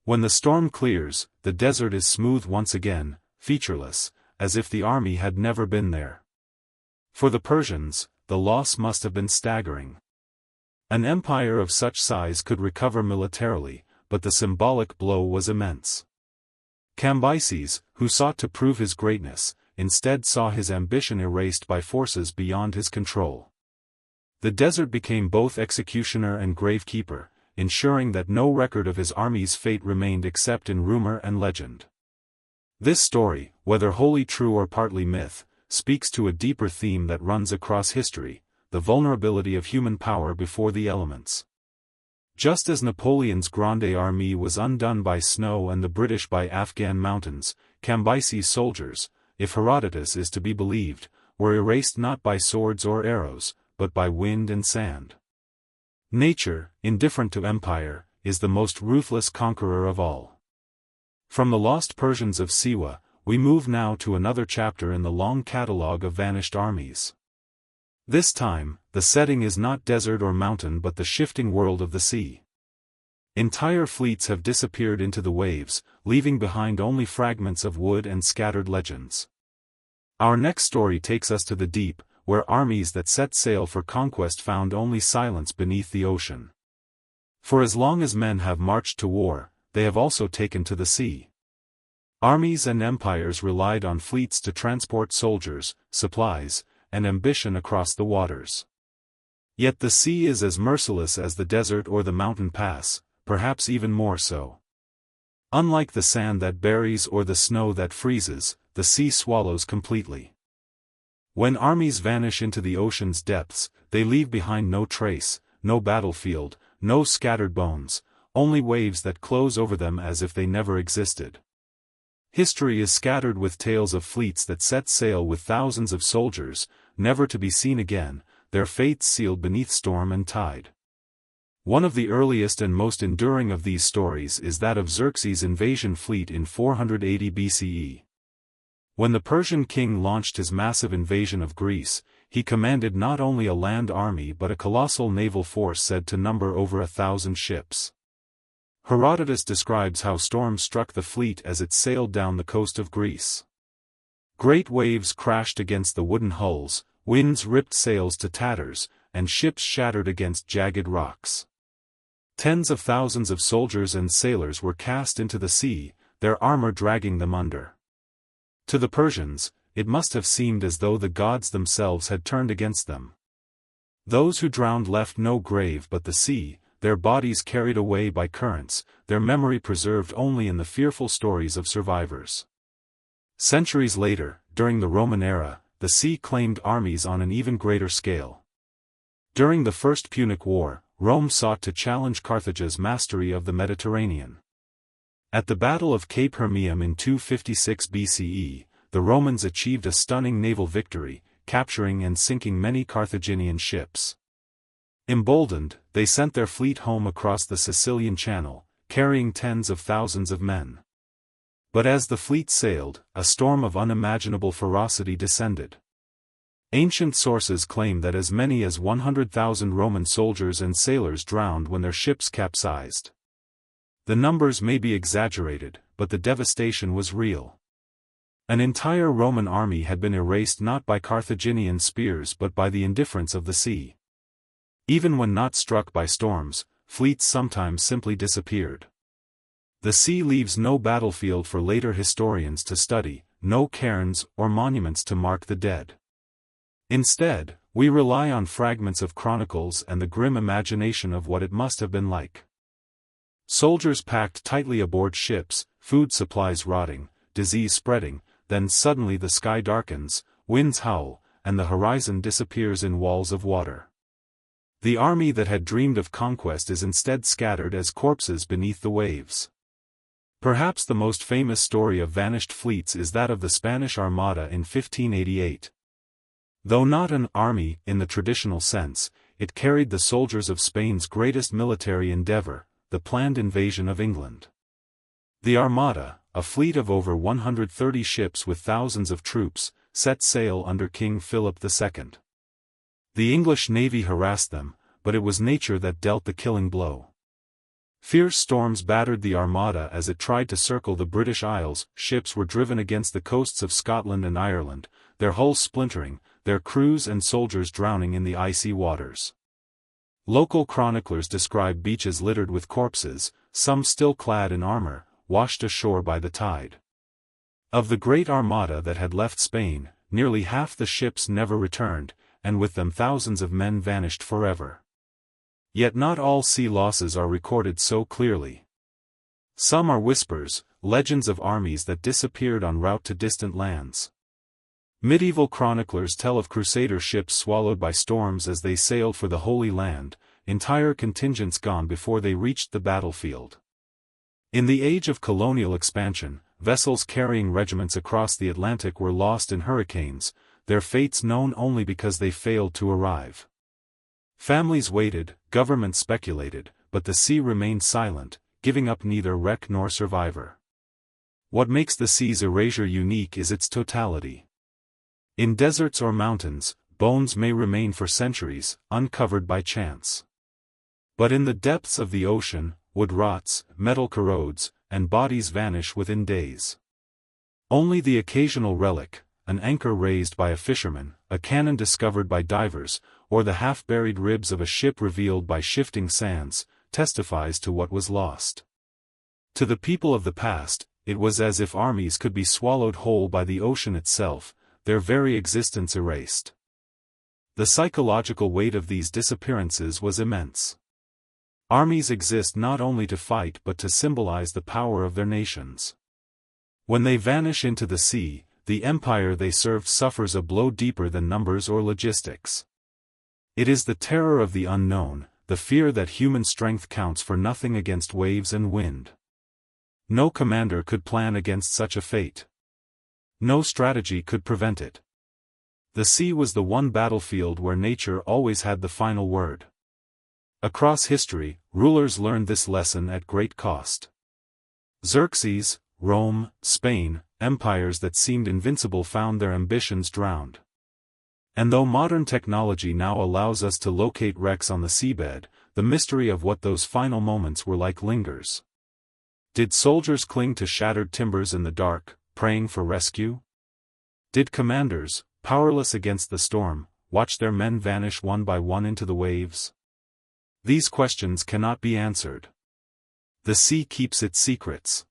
When the storm clears, the desert is smooth once again, featureless, as if the army had never been there. For the Persians, the loss must have been staggering. An empire of such size could recover militarily, but the symbolic blow was immense. Cambyses, who sought to prove his greatness, instead saw his ambition erased by forces beyond his control. The desert became both executioner and gravekeeper, ensuring that no record of his army's fate remained except in rumor and legend. This story, whether wholly true or partly myth, speaks to a deeper theme that runs across history: the vulnerability of human power before the elements. Just as Napoleon's Grande Armée was undone by snow and the British by Afghan mountains, Cambyses' soldiers, if Herodotus is to be believed, were erased not by swords or arrows, but by wind and sand. Nature, indifferent to empire, is the most ruthless conqueror of all. From the lost Persians of Siwa, we move now to another chapter in the long catalogue of vanished armies. This time, the setting is not desert or mountain but the shifting world of the sea. Entire fleets have disappeared into the waves, leaving behind only fragments of wood and scattered legends. Our next story takes us to the deep, where armies that set sail for conquest found only silence beneath the ocean. For as long as men have marched to war, they have also taken to the sea. Armies and empires relied on fleets to transport soldiers, supplies, and ambition across the waters. Yet the sea is as merciless as the desert or the mountain pass, perhaps even more so. Unlike the sand that buries or the snow that freezes, the sea swallows completely. When armies vanish into the ocean's depths, they leave behind no trace, no battlefield, no scattered bones, only waves that close over them as if they never existed. History is scattered with tales of fleets that set sail with thousands of soldiers, never to be seen again, their fates sealed beneath storm and tide. One of the earliest and most enduring of these stories is that of Xerxes' invasion fleet in 480 BCE. When the Persian king launched his massive invasion of Greece, he commanded not only a land army but a colossal naval force said to number over 1,000 ships. Herodotus describes how storms struck the fleet as it sailed down the coast of Greece. Great waves crashed against the wooden hulls, winds ripped sails to tatters, and ships shattered against jagged rocks. Tens of thousands of soldiers and sailors were cast into the sea, their armor dragging them under. To the Persians, it must have seemed as though the gods themselves had turned against them. Those who drowned left no grave but the sea, their bodies carried away by currents, their memory preserved only in the fearful stories of survivors. Centuries later, during the Roman era, the sea claimed armies on an even greater scale. During the First Punic War, Rome sought to challenge Carthage's mastery of the Mediterranean. At the Battle of Cape Hermaeum in 256 BCE, the Romans achieved a stunning naval victory, capturing and sinking many Carthaginian ships. Emboldened, they sent their fleet home across the Sicilian Channel, carrying tens of thousands of men. But as the fleet sailed, a storm of unimaginable ferocity descended. Ancient sources claim that as many as 100,000 Roman soldiers and sailors drowned when their ships capsized. The numbers may be exaggerated, but the devastation was real. An entire Roman army had been erased not by Carthaginian spears but by the indifference of the sea. Even when not struck by storms, fleets sometimes simply disappeared. The sea leaves no battlefield for later historians to study, no cairns or monuments to mark the dead. Instead, we rely on fragments of chronicles and the grim imagination of what it must have been like. Soldiers packed tightly aboard ships, food supplies rotting, disease spreading, then suddenly the sky darkens, winds howl, and the horizon disappears in walls of water. The army that had dreamed of conquest is instead scattered as corpses beneath the waves. Perhaps the most famous story of vanished fleets is that of the Spanish Armada in 1588. Though not an army in the traditional sense, it carried the soldiers of Spain's greatest military endeavor, the planned invasion of England. The Armada, a fleet of over 130 ships with thousands of troops, set sail under King Philip II. The English navy harassed them, but it was nature that dealt the killing blow. Fierce storms battered the Armada as it tried to circle the British Isles, ships were driven against the coasts of Scotland and Ireland, their hulls splintering, their crews and soldiers drowning in the icy waters. Local chroniclers describe beaches littered with corpses, some still clad in armor, washed ashore by the tide. Of the great armada that had left Spain, nearly half the ships never returned, and with them thousands of men vanished forever. Yet not all sea losses are recorded so clearly. Some are whispers, legends of armies that disappeared en route to distant lands. Medieval chroniclers tell of crusader ships swallowed by storms as they sailed for the Holy Land, entire contingents gone before they reached the battlefield. In the age of colonial expansion, vessels carrying regiments across the Atlantic were lost in hurricanes, their fates known only because they failed to arrive. Families waited, governments speculated, but the sea remained silent, giving up neither wreck nor survivor. What makes the sea's erasure unique is its totality. In deserts or mountains, bones may remain for centuries, uncovered by chance. But in the depths of the ocean, wood rots, metal corrodes, and bodies vanish within days. Only the occasional relic, an anchor raised by a fisherman, a cannon discovered by divers, or the half-buried ribs of a ship revealed by shifting sands, testifies to what was lost. To the people of the past, it was as if armies could be swallowed whole by the ocean itself, their very existence erased. The psychological weight of these disappearances was immense. Armies exist not only to fight but to symbolize the power of their nations. When they vanish into the sea, the empire they served suffers a blow deeper than numbers or logistics. It is the terror of the unknown, the fear that human strength counts for nothing against waves and wind. No commander could plan against such a fate. No strategy could prevent it. The sea was the one battlefield where nature always had the final word. Across history, rulers learned this lesson at great cost. Xerxes, Rome, Spain, empires that seemed invincible found their ambitions drowned. And though modern technology now allows us to locate wrecks on the seabed, the mystery of what those final moments were like lingers. Did soldiers cling to shattered timbers in the dark, praying for rescue? Did commanders, powerless against the storm, watch their men vanish one by one into the waves? These questions cannot be answered. The sea keeps its secrets.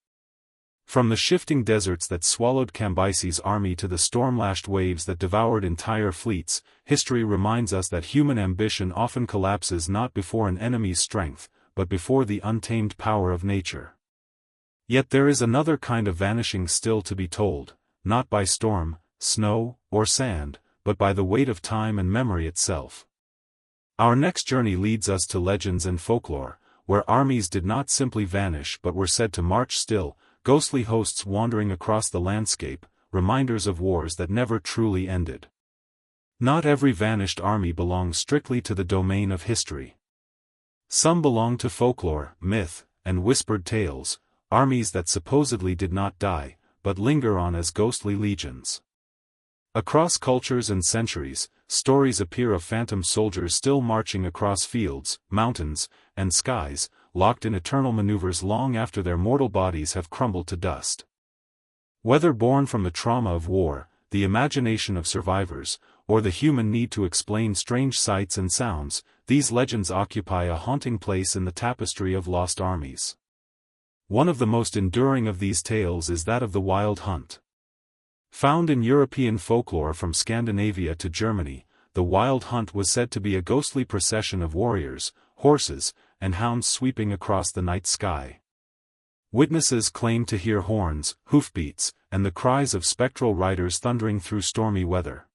From the shifting deserts that swallowed Cambyses' army to the storm-lashed waves that devoured entire fleets, history reminds us that human ambition often collapses not before an enemy's strength, but before the untamed power of nature. Yet there is another kind of vanishing still to be told, not by storm, snow, or sand, but by the weight of time and memory itself. Our next journey leads us to legends and folklore, where armies did not simply vanish but were said to march still, ghostly hosts wandering across the landscape, reminders of wars that never truly ended. Not every vanished army belongs strictly to the domain of history. Some belong to folklore, myth, and whispered tales, armies that supposedly did not die, but linger on as ghostly legions. Across cultures and centuries, stories appear of phantom soldiers still marching across fields, mountains, and skies, locked in eternal maneuvers long after their mortal bodies have crumbled to dust. Whether born from the trauma of war, the imagination of survivors, or the human need to explain strange sights and sounds, these legends occupy a haunting place in the tapestry of lost armies. One of the most enduring of these tales is that of the Wild Hunt. Found in European folklore from Scandinavia to Germany, the Wild Hunt was said to be a ghostly procession of warriors, horses, and hounds sweeping across the night sky. Witnesses claimed to hear horns, hoofbeats, and the cries of spectral riders thundering through stormy weather.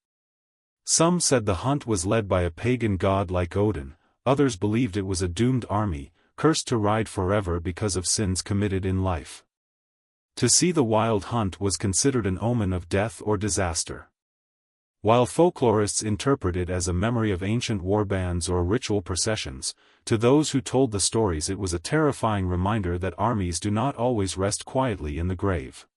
Some said the hunt was led by a pagan god like Odin, others believed it was a doomed army, cursed to ride forever because of sins committed in life. To see the Wild Hunt was considered an omen of death or disaster. While folklorists interpret it as a memory of ancient warbands or ritual processions, to those who told the stories it was a terrifying reminder that armies do not always rest quietly in the grave.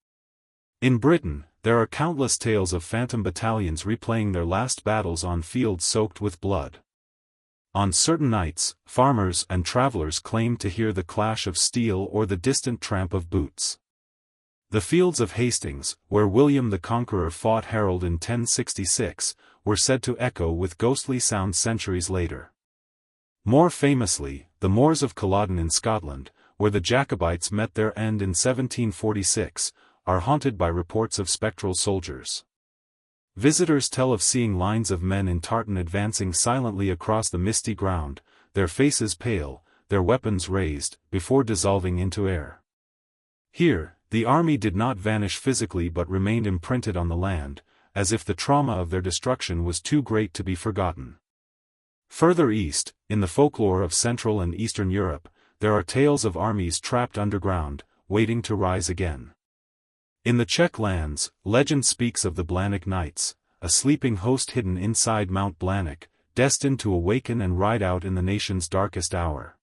In Britain, there are countless tales of phantom battalions replaying their last battles on fields soaked with blood. On certain nights, farmers and travelers claimed to hear the clash of steel or the distant tramp of boots. The fields of Hastings, where William the Conqueror fought Harold in 1066, were said to echo with ghostly sound centuries later. More famously, the moors of Culloden in Scotland, where the Jacobites met their end in 1746, are haunted by reports of spectral soldiers. Visitors tell of seeing lines of men in tartan advancing silently across the misty ground, their faces pale, their weapons raised, before dissolving into air. Here, the army did not vanish physically but remained imprinted on the land, as if the trauma of their destruction was too great to be forgotten. Further east, in the folklore of Central and Eastern Europe, there are tales of armies trapped underground, waiting to rise again. In the Czech lands, legend speaks of the Blanik Knights, a sleeping host hidden inside Mount Blanik, destined to awaken and ride out in the nation's darkest hour.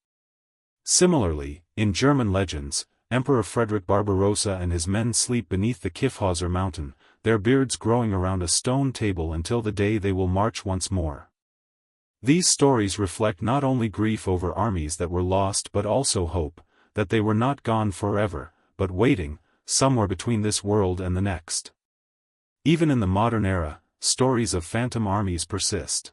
Similarly, in German legends, Emperor Frederick Barbarossa and his men sleep beneath the Kyffhauser mountain, their beards growing around a stone table until the day they will march once more. These stories reflect not only grief over armies that were lost but also hope, that they were not gone forever, but waiting, somewhere between this world and the next. Even in the modern era, stories of phantom armies persist.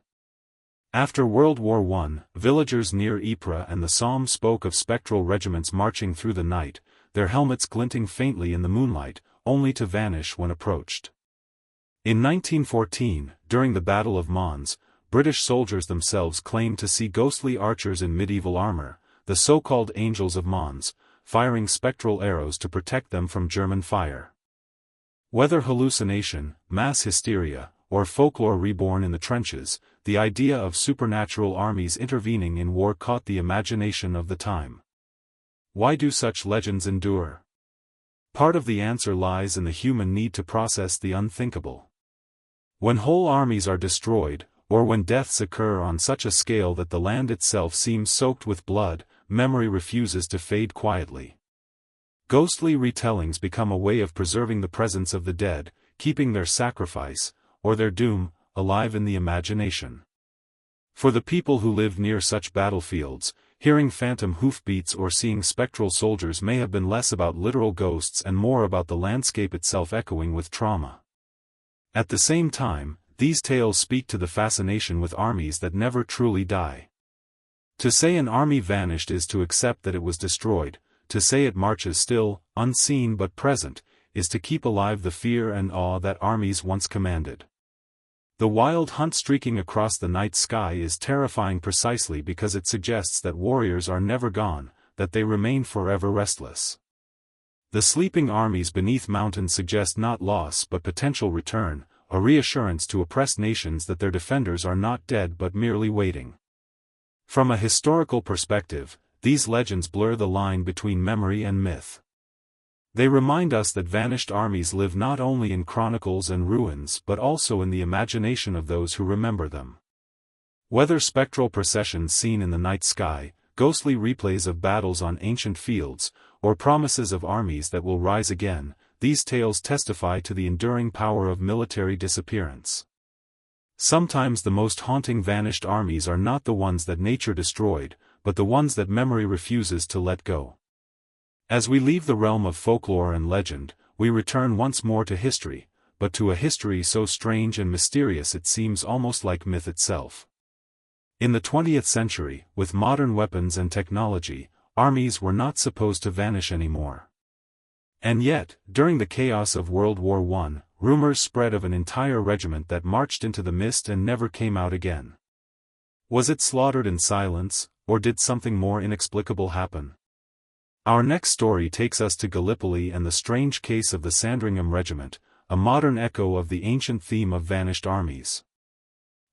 After World War I, villagers near Ypres and the Somme spoke of spectral regiments marching through the night, their helmets glinting faintly in the moonlight, only to vanish when approached. In 1914, during the Battle of Mons, British soldiers themselves claimed to see ghostly archers in medieval armor, the so-called Angels of Mons, firing spectral arrows to protect them from German fire. Whether hallucination, mass hysteria, or folklore reborn in the trenches, the idea of supernatural armies intervening in war caught the imagination of the time. Why do such legends endure? Part of the answer lies in the human need to process the unthinkable. When whole armies are destroyed, or when deaths occur on such a scale that the land itself seems soaked with blood, memory refuses to fade quietly. Ghostly retellings become a way of preserving the presence of the dead, keeping their sacrifice, or their doom, alive in the imagination. For the people who lived near such battlefields, hearing phantom hoofbeats or seeing spectral soldiers may have been less about literal ghosts and more about the landscape itself echoing with trauma. At the same time, these tales speak to the fascination with armies that never truly die. To say an army vanished is to accept that it was destroyed. To say it marches still, unseen but present, is to keep alive the fear and awe that armies once commanded. The wild hunt streaking across the night sky is terrifying precisely because it suggests that warriors are never gone, that they remain forever restless. The sleeping armies beneath mountains suggest not loss but potential return, a reassurance to oppressed nations that their defenders are not dead but merely waiting. From a historical perspective, these legends blur the line between memory and myth. They remind us that vanished armies live not only in chronicles and ruins but also in the imagination of those who remember them. Whether spectral processions seen in the night sky, ghostly replays of battles on ancient fields, or promises of armies that will rise again, these tales testify to the enduring power of military disappearance. Sometimes the most haunting vanished armies are not the ones that nature destroyed, but the ones that memory refuses to let go. As we leave the realm of folklore and legend, we return once more to history, but to a history so strange and mysterious it seems almost like myth itself. In the 20th century, with modern weapons and technology, armies were not supposed to vanish anymore. And yet, during the chaos of World War I, rumors spread of an entire regiment that marched into the mist and never came out again. Was it slaughtered in silence, or did something more inexplicable happen? Our next story takes us to Gallipoli and the strange case of the Sandringham Regiment, a modern echo of the ancient theme of vanished armies.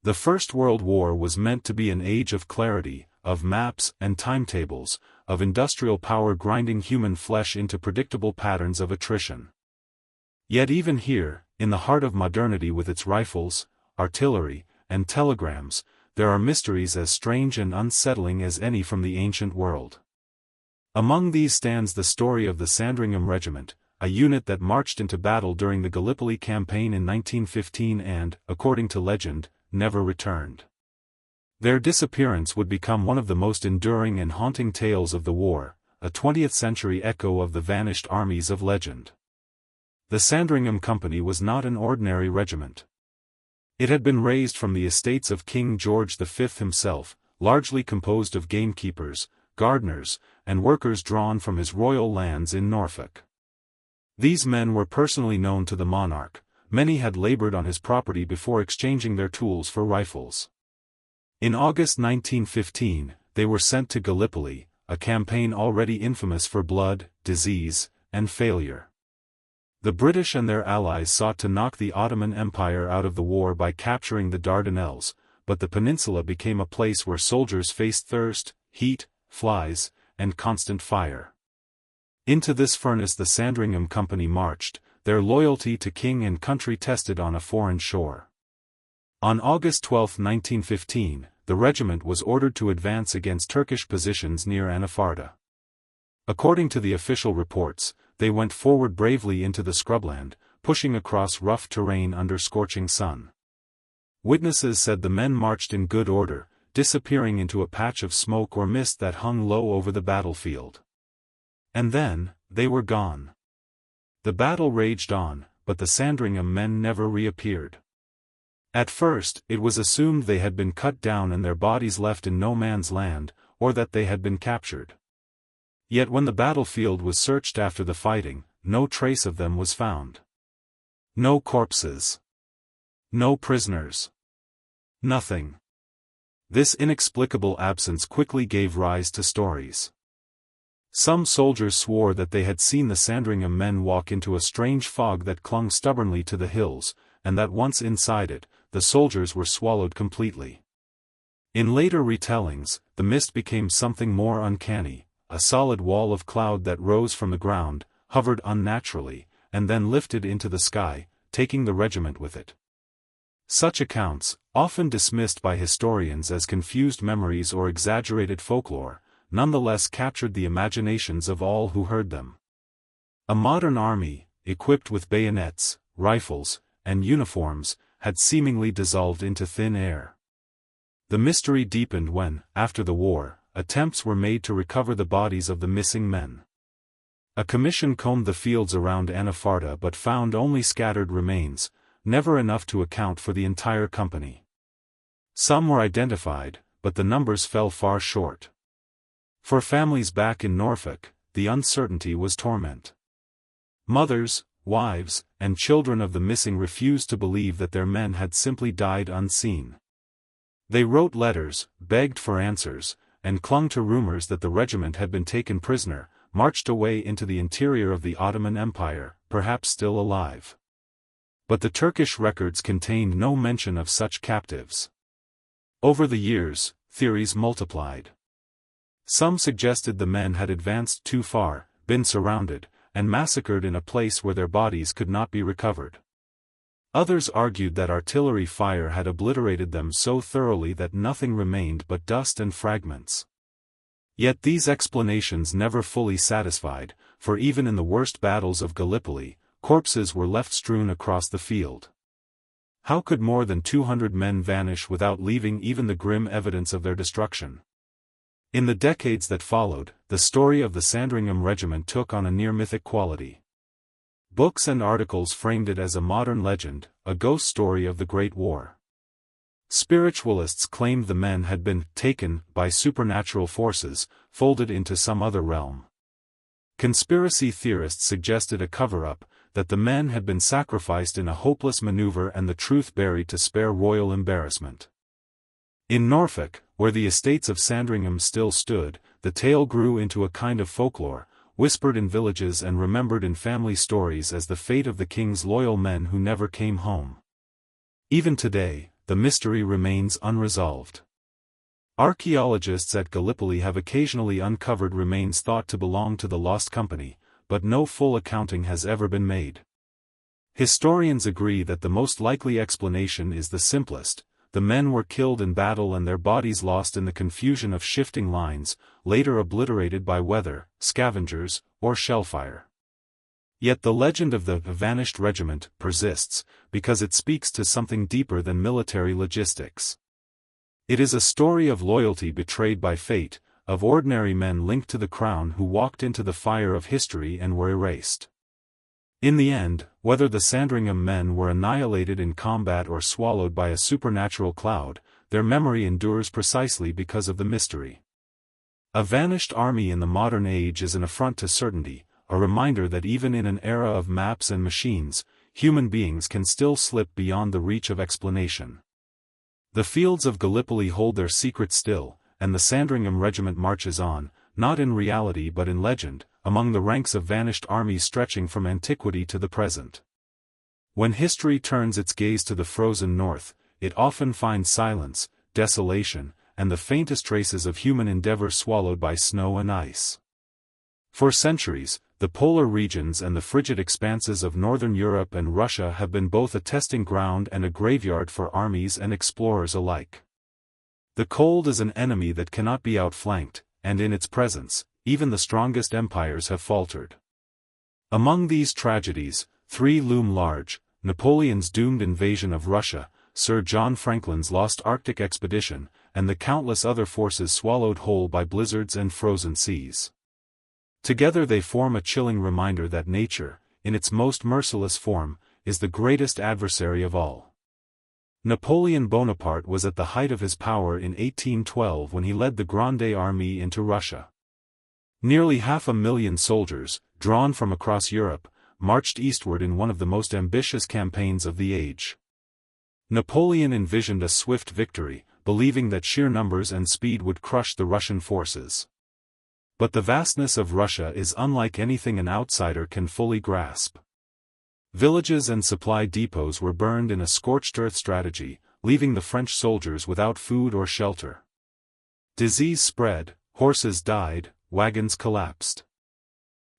The First World War was meant to be an age of clarity, of maps and timetables, of industrial power grinding human flesh into predictable patterns of attrition. Yet even here, in the heart of modernity with its rifles, artillery, and telegrams, there are mysteries as strange and unsettling as any from the ancient world. Among these stands the story of the Sandringham Regiment, a unit that marched into battle during the Gallipoli campaign in 1915 and, according to legend, never returned. Their disappearance would become one of the most enduring and haunting tales of the war, a 20th-century echo of the vanished armies of legend. The Sandringham Company was not an ordinary regiment. It had been raised from the estates of King George V himself, largely composed of gamekeepers, gardeners, and workers drawn from his royal lands in Norfolk. These men were personally known to the monarch. Many had labored on his property before exchanging their tools for rifles. In August 1915, they were sent to Gallipoli, a campaign already infamous for blood, disease, and failure. The British and their allies sought to knock the Ottoman Empire out of the war by capturing the Dardanelles, but the peninsula became a place where soldiers faced thirst, heat, flies, and constant fire. Into this furnace the Sandringham Company marched, their loyalty to king and country tested on a foreign shore. On August 12, 1915, the regiment was ordered to advance against Turkish positions near Anafarta. According to the official reports, they went forward bravely into the scrubland, pushing across rough terrain under scorching sun. Witnesses said the men marched in good order, disappearing into a patch of smoke or mist that hung low over the battlefield. And then, they were gone. The battle raged on, but the Sandringham men never reappeared. At first, it was assumed they had been cut down and their bodies left in no man's land, or that they had been captured. Yet when the battlefield was searched after the fighting, no trace of them was found. No corpses. No prisoners. Nothing. This inexplicable absence quickly gave rise to stories. Some soldiers swore that they had seen the Sandringham men walk into a strange fog that clung stubbornly to the hills, and that once inside it, the soldiers were swallowed completely. In later retellings, the mist became something more uncanny, a solid wall of cloud that rose from the ground, hovered unnaturally, and then lifted into the sky, taking the regiment with it. Such accounts, often dismissed by historians as confused memories or exaggerated folklore, nonetheless captured the imaginations of all who heard them. A modern army, equipped with bayonets, rifles, and uniforms, had seemingly dissolved into thin air. The mystery deepened when, after the war, attempts were made to recover the bodies of the missing men. A commission combed the fields around Anafarta but found only scattered remains, never enough to account for the entire company. Some were identified, but the numbers fell far short. For families back in Norfolk, the uncertainty was torment. Mothers, wives, and children of the missing refused to believe that their men had simply died unseen. They wrote letters, begged for answers, and clung to rumors that the regiment had been taken prisoner, marched away into the interior of the Ottoman Empire, perhaps still alive. But the Turkish records contained no mention of such captives. Over the years, theories multiplied. Some suggested the men had advanced too far, been surrounded, and massacred in a place where their bodies could not be recovered. Others argued that artillery fire had obliterated them so thoroughly that nothing remained but dust and fragments. Yet these explanations never fully satisfied, for even in the worst battles of Gallipoli, corpses were left strewn across the field. How could more than 200 men vanish without leaving even the grim evidence of their destruction? In the decades that followed, the story of the Sandringham Regiment took on a near-mythic quality. Books and articles framed it as a modern legend, a ghost story of the Great War. Spiritualists claimed the men had been taken by supernatural forces, folded into some other realm. Conspiracy theorists suggested a cover-up, that the men had been sacrificed in a hopeless maneuver and the truth buried to spare royal embarrassment. In Norfolk, where the estates of Sandringham still stood, the tale grew into a kind of folklore, whispered in villages and remembered in family stories as the fate of the king's loyal men who never came home. Even today, the mystery remains unresolved. Archaeologists at Gallipoli have occasionally uncovered remains thought to belong to the Lost Company, but no full accounting has ever been made. Historians agree that the most likely explanation is the simplest: the men were killed in battle and their bodies lost in the confusion of shifting lines, later obliterated by weather, scavengers, or shellfire. Yet the legend of the vanished regiment persists, because it speaks to something deeper than military logistics. It is a story of loyalty betrayed by fate, of ordinary men linked to the crown who walked into the fire of history and were erased. In the end, whether the Sandringham men were annihilated in combat or swallowed by a supernatural cloud, their memory endures precisely because of the mystery. A vanished army in the modern age is an affront to certainty, a reminder that even in an era of maps and machines, human beings can still slip beyond the reach of explanation. The fields of Gallipoli hold their secret still, and the Sandringham Regiment marches on, not in reality but in legend, among the ranks of vanished armies stretching from antiquity to the present. When history turns its gaze to the frozen north, it often finds silence, desolation, and the faintest traces of human endeavor swallowed by snow and ice. For centuries, the polar regions and the frigid expanses of northern Europe and Russia have been both a testing ground and a graveyard for armies and explorers alike. The cold is an enemy that cannot be outflanked, and in its presence, even the strongest empires have faltered. Among these tragedies, three loom large: Napoleon's doomed invasion of Russia, Sir John Franklin's lost Arctic expedition, and the countless other forces swallowed whole by blizzards and frozen seas. Together they form a chilling reminder that nature, in its most merciless form, is the greatest adversary of all. Napoleon Bonaparte was at the height of his power in 1812 when he led the Grande Armée into Russia. Nearly 500,000 soldiers, drawn from across Europe, marched eastward in one of the most ambitious campaigns of the age. Napoleon envisioned a swift victory, believing that sheer numbers and speed would crush the Russian forces. But the vastness of Russia is unlike anything an outsider can fully grasp. Villages and supply depots were burned in a scorched-earth strategy, leaving the French soldiers without food or shelter. Disease spread, horses died, wagons collapsed.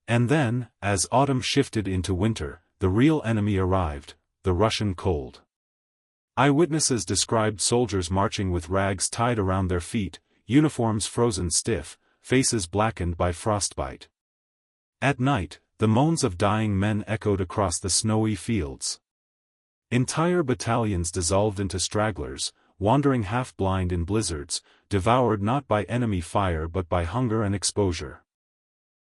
And then, as autumn shifted into winter, the real enemy arrived: the Russian cold. Eyewitnesses described soldiers marching with rags tied around their feet, uniforms frozen stiff, faces blackened by frostbite. At night, the moans of dying men echoed across the snowy fields. Entire battalions dissolved into stragglers, wandering half-blind in blizzards, devoured not by enemy fire but by hunger and exposure.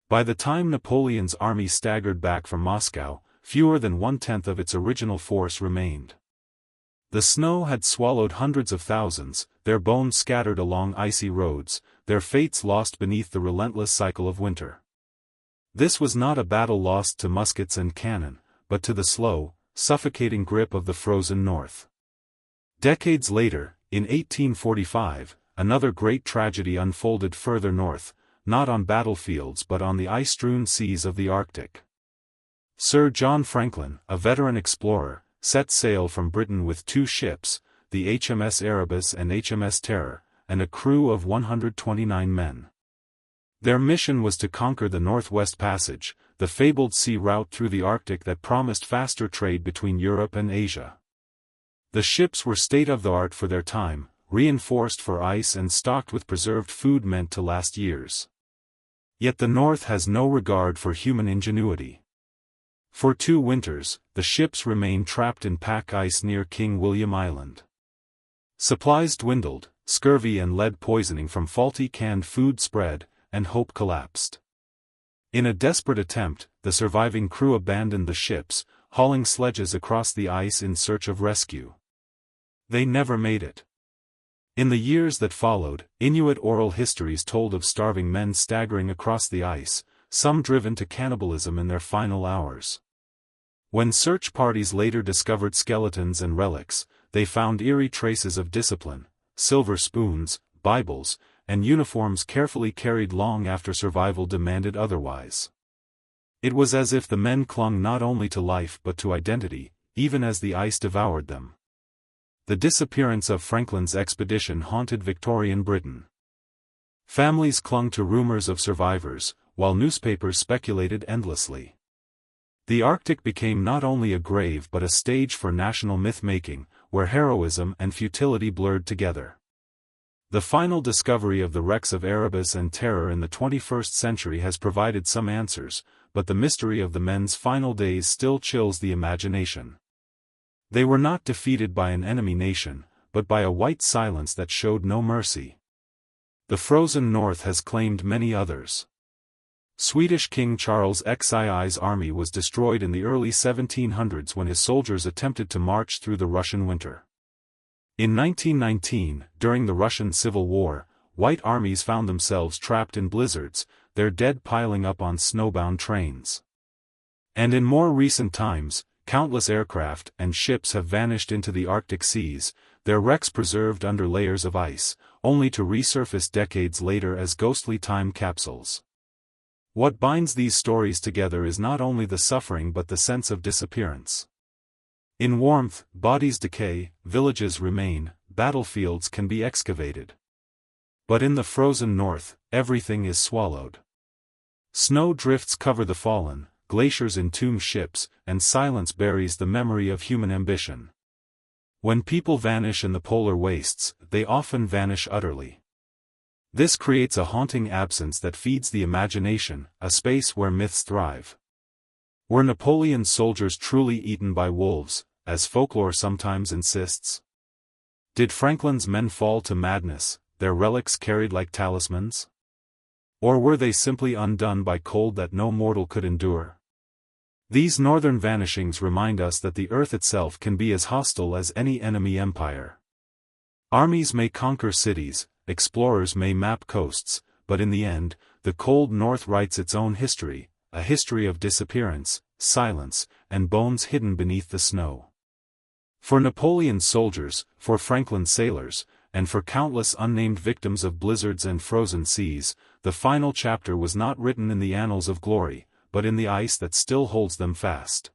By the time Napoleon's army staggered back from Moscow, fewer than 1/10 of its original force remained. The snow had swallowed hundreds of thousands, their bones scattered along icy roads, their fates lost beneath the relentless cycle of winter. This was not a battle lost to muskets and cannon, but to the slow, suffocating grip of the frozen north. Decades later, in 1845, another great tragedy unfolded further north, not on battlefields but on the ice-strewn seas of the Arctic. Sir John Franklin, a veteran explorer, set sail from Britain with two ships, the HMS Erebus and HMS Terror, and a crew of 129 men. Their mission was to conquer the Northwest Passage, the fabled sea route through the Arctic that promised faster trade between Europe and Asia. The ships were state-of-the-art for their time, reinforced for ice and stocked with preserved food meant to last years. Yet the North has no regard for human ingenuity. For 2 winters, the ships remained trapped in pack ice near King William Island. Supplies dwindled, scurvy and lead poisoning from faulty canned food spread, and hope collapsed. In a desperate attempt, the surviving crew abandoned the ships, hauling sledges across the ice in search of rescue. They never made it. In the years that followed, Inuit oral histories told of starving men staggering across the ice, some driven to cannibalism in their final hours. When search parties later discovered skeletons and relics, they found eerie traces of discipline, silver spoons, Bibles, and uniforms carefully carried long after survival demanded otherwise. It was as if the men clung not only to life but to identity, even as the ice devoured them. The disappearance of Franklin's expedition haunted Victorian Britain. Families clung to rumors of survivors, while newspapers speculated endlessly. The Arctic became not only a grave but a stage for national myth-making, where heroism and futility blurred together. The final discovery of the wrecks of Erebus and Terror in the 21st century has provided some answers, but the mystery of the men's final days still chills the imagination. They were not defeated by an enemy nation, but by a white silence that showed no mercy. The frozen north has claimed many others. Swedish King Charles XII's army was destroyed in the early 1700s when his soldiers attempted to march through the Russian winter. In 1919, during the Russian Civil War, white armies found themselves trapped in blizzards, their dead piling up on snowbound trains. And in more recent times, countless aircraft and ships have vanished into the Arctic seas, their wrecks preserved under layers of ice, only to resurface decades later as ghostly time capsules. What binds these stories together is not only the suffering but the sense of disappearance. In warmth, bodies decay, villages remain, battlefields can be excavated. But in the frozen north, everything is swallowed. Snow drifts cover the fallen, glaciers entomb ships, and silence buries the memory of human ambition. When people vanish in the polar wastes, they often vanish utterly. This creates a haunting absence that feeds the imagination, a space where myths thrive. Were Napoleon's soldiers truly eaten by wolves, as folklore sometimes insists? Did Franklin's men fall to madness, their relics carried like talismans? Or were they simply undone by cold that no mortal could endure? These northern vanishings remind us that the earth itself can be as hostile as any enemy empire. Armies may conquer cities, explorers may map coasts, but in the end, the cold north writes its own history, a history of disappearance, silence, and bones hidden beneath the snow. For Napoleon's soldiers, for Franklin's sailors, and for countless unnamed victims of blizzards and frozen seas, the final chapter was not written in the annals of glory, but in the ice that still holds them fast.